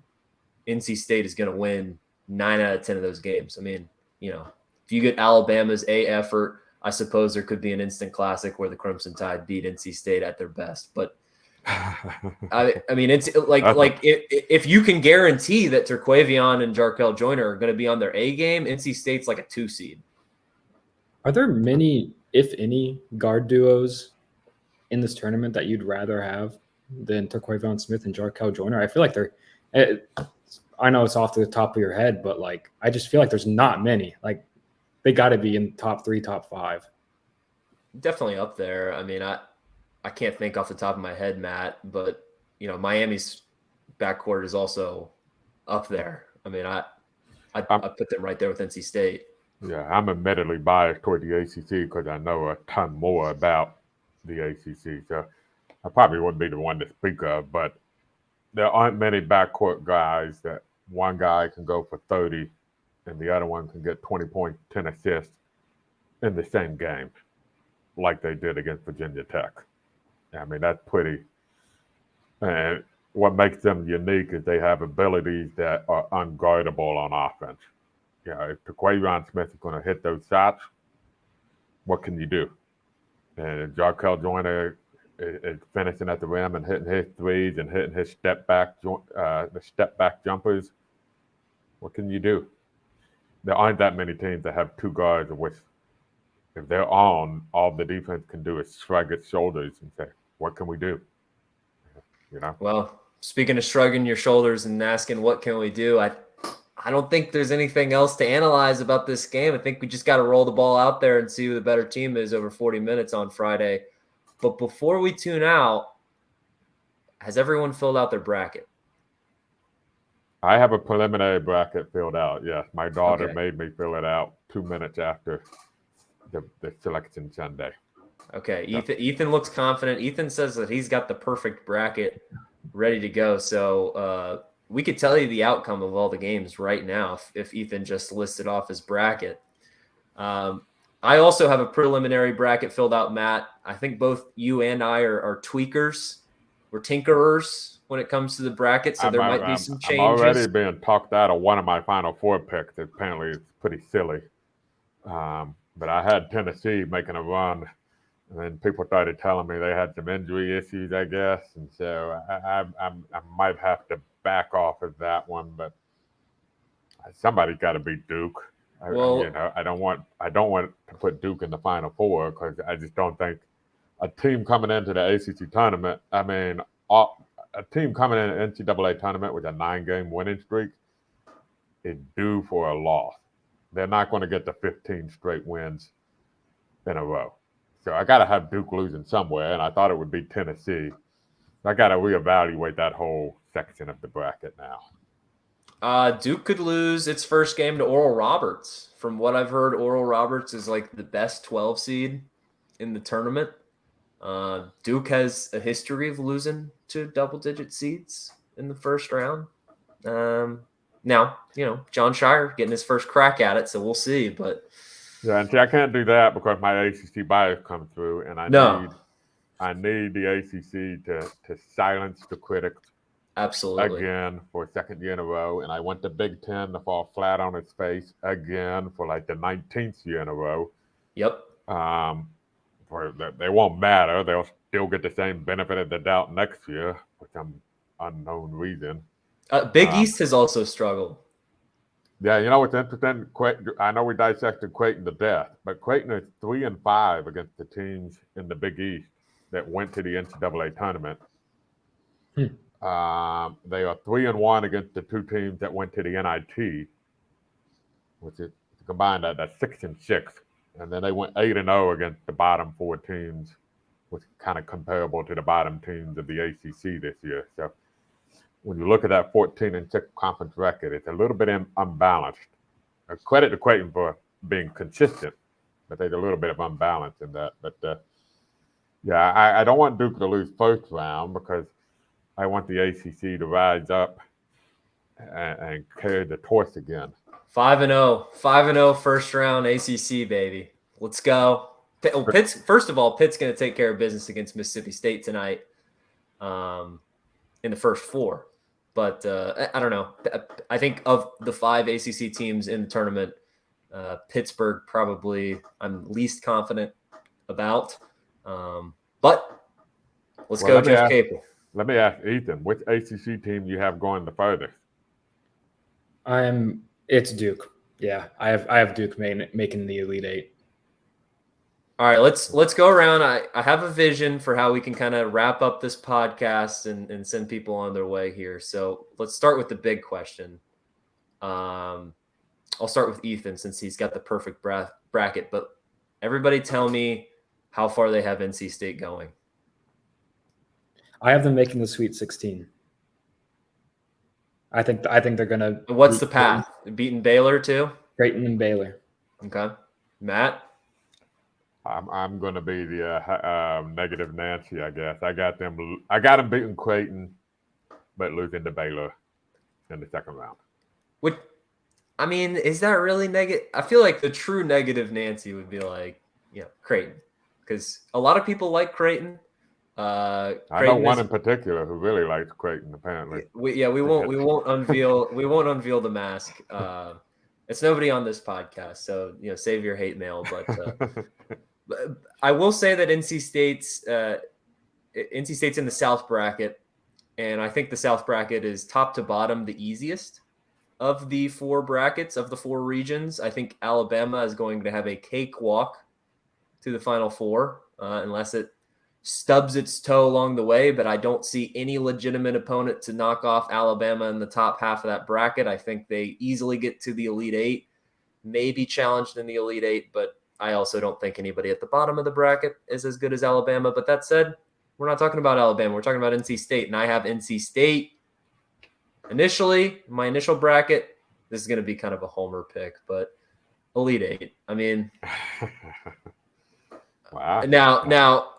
NC State is going to win 9 out of 10 of those games. I mean, if you get Alabama's A effort, I suppose there could be an instant classic where the Crimson Tide beat NC State at their best. But I mean, it's like if you can guarantee that Terquavion and Jarkel Joyner are going to be on their A game, NC State's like a 2 seed. Are there many, if any, guard duos in this tournament that you'd rather have than Terquavion Smith and Jarkel Joyner? I feel like I know it's off the top of your head, but like I just feel like there's not many. Like they got to be in top 3, top 5. Definitely up there. I mean, I can't think off the top of my head, Matt, but Miami's backcourt is also up there. I mean, I put them right there with NC State. Yeah, I'm admittedly biased toward the ACC because I know a ton more about the ACC. So I probably wouldn't be the one to speak of, but there aren't many backcourt guys that one guy can go for 30 and the other one can get 20 points, 10 assists in the same game like they did against Virginia Tech. I mean, that's pretty. And what makes them unique is they have abilities that are unguardable on offense. If Terquavion Smith is going to hit those shots, what can you do? And Jarkel Joyner is finishing at the rim and hitting his threes and hitting his step back jumpers. What can you do? There aren't that many teams that have 2 guards, which, if they're on, all the defense can do is shrug its shoulders and say, "What can we do?" Well, speaking of shrugging your shoulders and asking what can we do, I don't think there's anything else to analyze about this game. I think we just got to roll the ball out there and see who the better team is over 40 minutes on Friday. But before we tune out, has everyone filled out their bracket? I have a preliminary bracket filled out. Yes, my daughter made me fill it out 2 minutes after the selection Sunday. Okay, Ethan looks confident. Ethan says that he's got the perfect bracket ready to go. So we could tell you the outcome of all the games right now if Ethan just listed off his bracket. I also have a preliminary bracket filled out, Matt. I think both you and I are tweakers. We're tinkerers when it comes to the bracket, so there might be some changes. I'm already being talked out of one of my Final Four picks. Apparently, it's pretty silly. But I had Tennessee making a run, and then people started telling me they had some injury issues, I guess, and so I might have to back off of that one. But somebody's got to beat Duke. I don't want to put Duke in the Final Four because I just don't think a team coming into the ACC tournament. I mean, a team coming in the NCAA tournament with a 9-game winning streak is due for a loss. they're not going to get the 15 straight wins in a row. So I got to have Duke losing somewhere, and I thought it would be Tennessee. I got to reevaluate that whole section of the bracket now. Duke could lose its first game to Oral Roberts. From what I've heard, Oral Roberts is like the best 12 seed in the tournament. Duke has a history of losing to double-digit seeds in the first round. Now, John Shire getting his first crack at it, so we'll see. But yeah, and see, I can't do that because my ACC bias comes through, and I need the ACC to silence the critics. Absolutely. Again for a second year in a row, and I want the Big Ten to fall flat on its face again for like the 19th year in a row. Yep. They won't matter. They'll still get the same benefit of the doubt next year for some unknown reason. Big East has also struggled. Yeah, you know what's interesting? I know we dissected Creighton to death, but Creighton is 3-5 against the teams in the Big East that went to the NCAA tournament. They are 3-1 against the two teams that went to the NIT, which is combined that's 6-6, and then they went 8-0 against the bottom four teams, which is kind of comparable to the bottom teams of the ACC this year. So when you look at that 14-6 conference record, it's a little bit unbalanced. Credit to Creighton for being consistent, but there's a little bit of unbalance in that. But I don't want Duke to lose first round because I want the ACC to rise up and carry the torch again. 5-0 first round ACC, baby. Let's go. First of all, Pitt's going to take care of business against Mississippi State tonight in the first four. But I don't know. I think of the 5 ACC teams in the tournament, Pittsburgh probably I'm least confident about. But let's go, Jeff Capel. Let me ask Ethan, which ACC team do you have going the furthest? It's Duke. Yeah, I have Duke making the Elite Eight. All right, let's go around. I have a vision for how we can kind of wrap up this podcast and send people on their way here. So let's start with the big question. I'll start with Ethan since he's got the perfect bracket. But everybody tell me how far they have NC State going. I have them making the Sweet 16. I think they're gonna. What's the path? Beating Baylor too? Creighton and Baylor. Okay, Matt. I'm going to be the negative Nancy, I guess. I got them beating Creighton, but losing to Baylor in the second round. Is that really negative? I feel like the true negative Nancy would be like, Creighton, because a lot of people like Creighton. I know one in particular who really likes Creighton. Apparently, we won't unveil the mask. It's nobody on this podcast, so save your hate mail. But I will say that NC State's in the South bracket, and I think the South bracket is top to bottom the easiest of the 4 brackets of the 4 regions. I think Alabama is going to have a cakewalk to the Final Four, unless it stubs its toe along the way, but I don't see any legitimate opponent to knock off Alabama in the top half of that bracket. I think they easily get to the Elite Eight, maybe challenged in the Elite Eight, but I also don't think anybody at the bottom of the bracket is as good as Alabama. But that said, we're not talking about Alabama. We're talking about NC State, and I have NC State initially, my initial bracket. This is going to be kind of a homer pick, but Elite Eight. Wow. Now,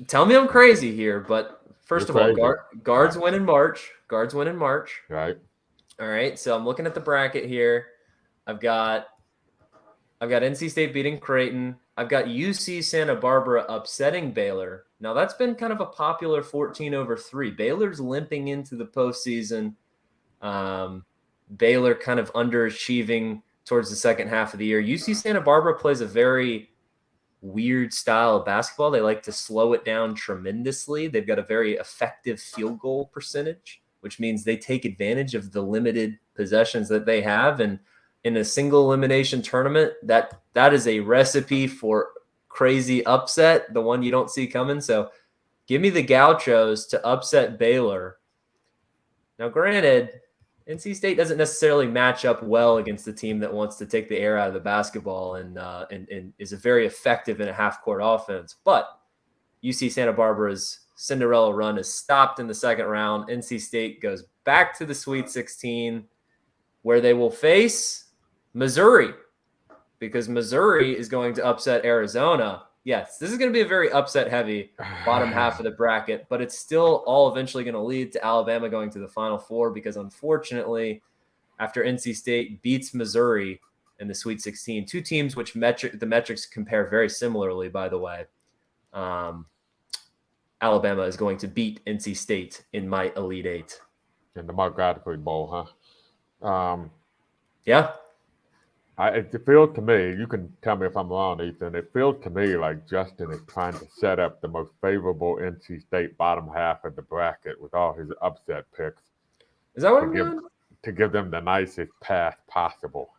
tell me I'm crazy here, but first of all, guards win in March. Guards win in March. Right. All right. So I'm looking at the bracket here. I've got NC State beating Creighton. I've got UC Santa Barbara upsetting Baylor. Now that's been kind of a popular 14-3. Baylor's limping into the postseason. Baylor kind of underachieving towards the second half of the year. UC Santa Barbara plays a very weird style of basketball. They like to slow it down tremendously. They've got a very effective field goal percentage, which means they take advantage of the limited possessions that they have. And in a single elimination tournament, that is a recipe for crazy upset, the one you don't see coming. So give me the Gauchos to upset Baylor. Now, granted, NC State doesn't necessarily match up well against the team that wants to take the air out of the basketball and is very effective in a half-court offense. But UC Santa Barbara's Cinderella run is stopped in the second round. NC State goes back to the Sweet 16, where they will face Missouri, because Missouri is going to upset Arizona. Yes, this is going to be a very upset-heavy bottom half of the bracket, but it's still all eventually going to lead to Alabama going to the Final Four, because unfortunately, after NC State beats Missouri in the Sweet 16, two teams which the metrics compare very similarly, by the way, Alabama is going to beat NC State in my Elite Eight. In the Mark Godfrey Bowl, huh? Yeah. It feels to me, you can tell me if I'm wrong, Ethan, it feels to me like Justin is trying to set up the most favorable NC State bottom half of the bracket with all his upset picks. Is that what I'm doing? To give them the nicest path possible.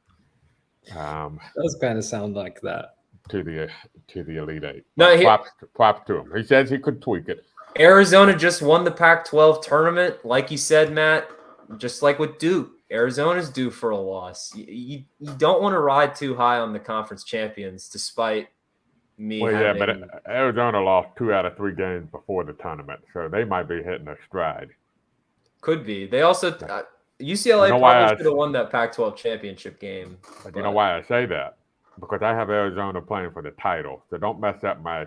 Does kind of sound like that. To the Elite Eight. No, props to him. He says he could tweak it. Arizona just won the Pac-12 tournament. Like you said, Matt, just like with Duke, Arizona's due for a loss. You don't want to ride too high on the conference champions, despite me Well, but Arizona lost 2 out of 3 games before the tournament, so they might be hitting a stride. Could be. They also UCLA probably should have won that Pac-12 championship game. But you know why I say that? Because I have Arizona playing for the title, so don't mess up my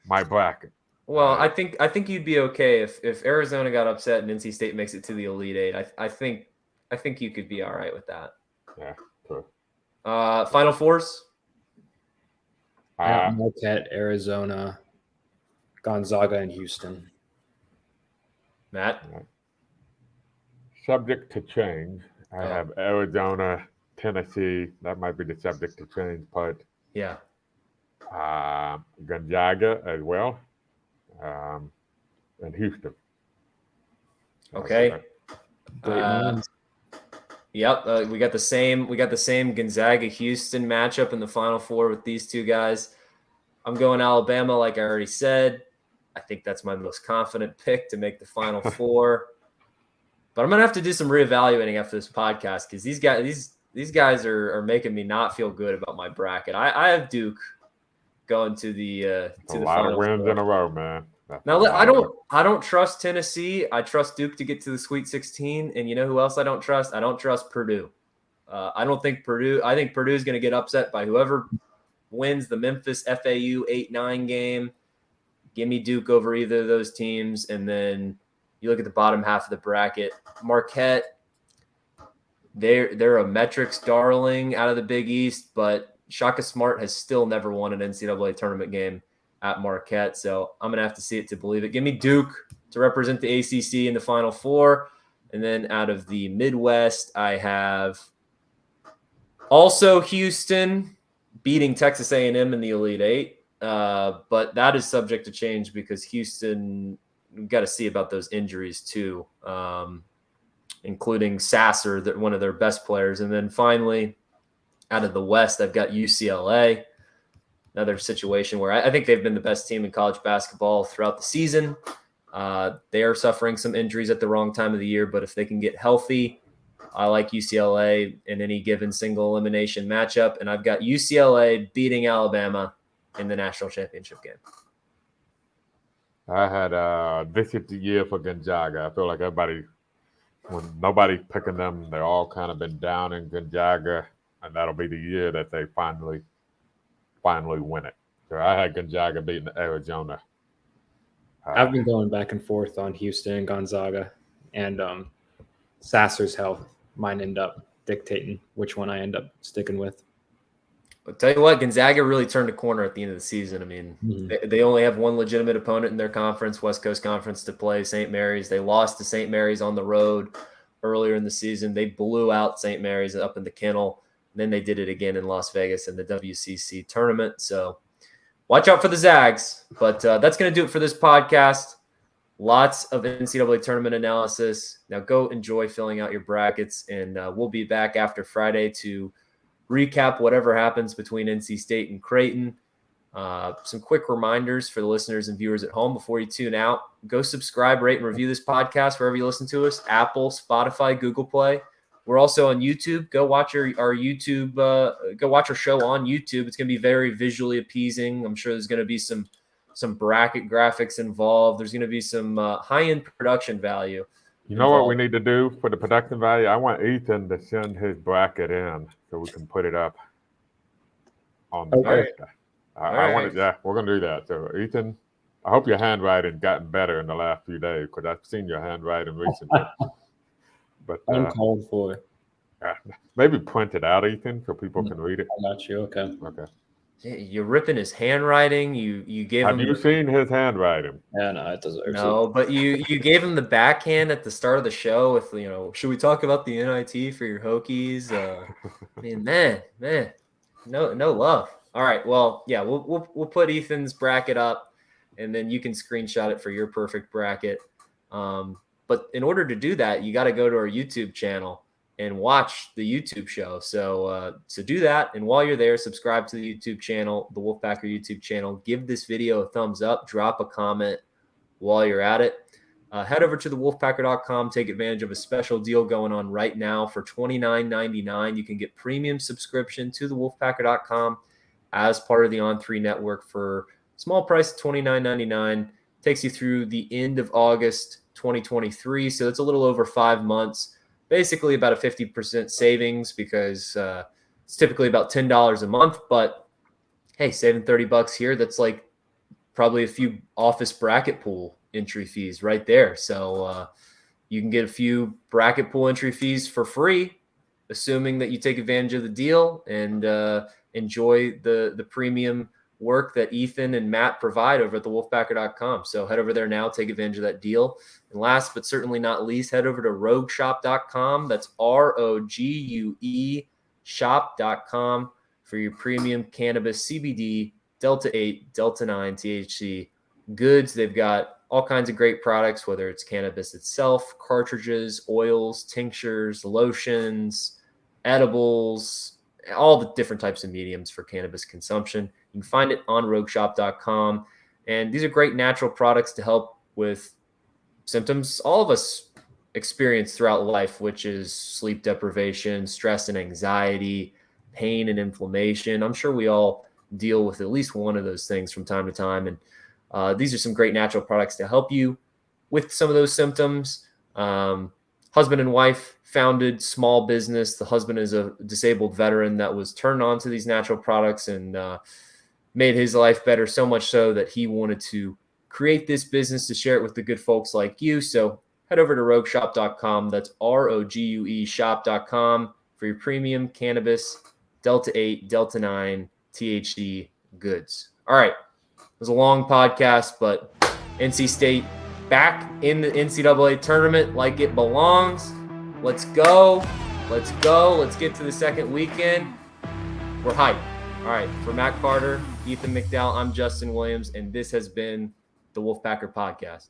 my bracket. Well, I think you'd be okay if Arizona got upset and NC State makes it to the Elite Eight. I think you could be all right with that. Yeah, true. Final Fours? Marquette, Arizona, Gonzaga, and Houston. Matt? Subject to change. I have Arizona, Tennessee. That might be the subject to change part. Yeah. Gonzaga as well. And Houston. Okay. Yep. We got the same Gonzaga Houston matchup in the Final Four with these two guys. I'm going Alabama, like I already said. I think that's my most confident pick to make the Final Four. But I'm gonna have to do some reevaluating after this podcast, because these guys are making me not feel good about my bracket. I have Duke going to the a lot of wins in a row, man. Now I don't trust Tennessee. I trust Duke to get to the Sweet 16, and you know who else I don't trust? I don't trust Purdue. I think Purdue is going to get upset by whoever wins the Memphis FAU 8-9 game. Give me Duke over either of those teams, and then you look at the bottom half of the bracket. Marquette, they're a metrics darling out of the Big East, but Shaka Smart has still never won an NCAA tournament game at Marquette, so I'm going to have to see it to believe it. Give me Duke to represent the ACC in the Final Four. And then out of the Midwest, I have also Houston beating Texas A&M in the Elite Eight. But that is subject to change because Houston, we've got to see about those injuries too, including Sasser, one of their best players. And then finally, out of the West, I've got UCLA. Another situation where I think they've been the best team in college basketball throughout the season. They are suffering some injuries at the wrong time of the year, but if they can get healthy, I like UCLA in any given single elimination matchup. And I've got UCLA beating Alabama in the national championship game. I had this is the year for Gonzaga. I feel like when nobody's picking them, they're all kind of been down in Gonzaga, and that'll be the year that they finally win it. So I had Gonzaga beating Arizona. I've been going back and forth on Houston and Gonzaga, and Sasser's health might end up dictating which one I end up sticking with. I'll tell you what, Gonzaga really turned a corner at the end of the season. I mean, they only have one legitimate opponent in their conference, West Coast Conference, to play, St. Mary's. They lost to St. Mary's on the road earlier in the season. They blew out St. Mary's up in the Kennel. Then they did it again in Las Vegas in the WCC tournament. So watch out for the Zags. But that's going to do it for this podcast. Lots of NCAA tournament analysis. Now go enjoy filling out your brackets, and we'll be back after Friday to recap whatever happens between NC State and Creighton. Some quick reminders for the listeners and viewers at home before you tune out. Go subscribe, rate, and review this podcast wherever you listen to us: Apple, Spotify, Google Play. We're also on YouTube. Go watch our YouTube. Go watch our show on YouTube. It's going to be very visually appeasing. I'm sure there's going to be some bracket graphics involved. There's going to be some high-end production value. You know what we need to do for the production value? I want Ethan to send his bracket in so we can put it up on the Thursday. I want to. Yeah, we're going to do that. So Ethan, I hope your handwriting gotten better in the last few days, because I've seen your handwriting recently. But I'm called for. Maybe print it out, Ethan, so people can read it. I got you. Okay. You're ripping his handwriting. You gave him. Have you seen his handwriting? Yeah, no, it doesn't. No, but you gave him the backhand at the start of the show with, should we talk about the NIT for your Hokies? I mean, man, no love. All right, well, yeah, we'll put Ethan's bracket up, and then you can screenshot it for your perfect bracket. But in order to do that, you got to go to our YouTube channel and watch the YouTube show. So do that. And while you're there, subscribe to the YouTube channel, the Wolfpacker YouTube channel. Give this video a thumbs up. Drop a comment while you're at it. Head over to thewolfpacker.com. Take advantage of a special deal going on right now for $29.99. You can get premium subscription to thewolfpacker.com as part of the On3 network for a small price of $29.99. Takes you through the end of August 2023. So it's a little over 5 months. Basically about a 50% savings, because it's typically about $10 a month. But hey, saving $30 here, that's like probably a few office bracket pool entry fees right there. So you can get a few bracket pool entry fees for free, assuming that you take advantage of the deal and enjoy the premium work that Ethan and Matt provide over at thewolfpacker.com. So head over there now, take advantage of that deal. And last but certainly not least, head over to rogueshop.com. That's ROGUE shop.com for your premium cannabis, CBD, Delta 8, Delta 9, THC goods. They've got all kinds of great products, whether it's cannabis itself, cartridges, oils, tinctures, lotions, edibles, all the different types of mediums for cannabis consumption. You can find it on rogueshop.com. And these are great natural products to help with symptoms all of us experience throughout life, which is sleep deprivation, stress and anxiety, pain and inflammation. I'm sure we all deal with at least one of those things from time to time. And these are some great natural products to help you with some of those symptoms. Husband and wife founded small business. The husband is a disabled veteran that was turned on to these natural products and made his life better, so much so that he wanted to create this business to share it with the good folks like you. So head over to rogueshop.com. That's ROGUE shop.com for your premium cannabis, Delta 8, Delta 9, THC goods. All right. It was a long podcast, but NC State back in the NCAA tournament like it belongs. Let's go. Let's go. Let's get to the second weekend. We're hyped. All right. For Matt Carter, Ethan McDowell, I'm Justin Williams, and this has been the Wolfpacker Podcast.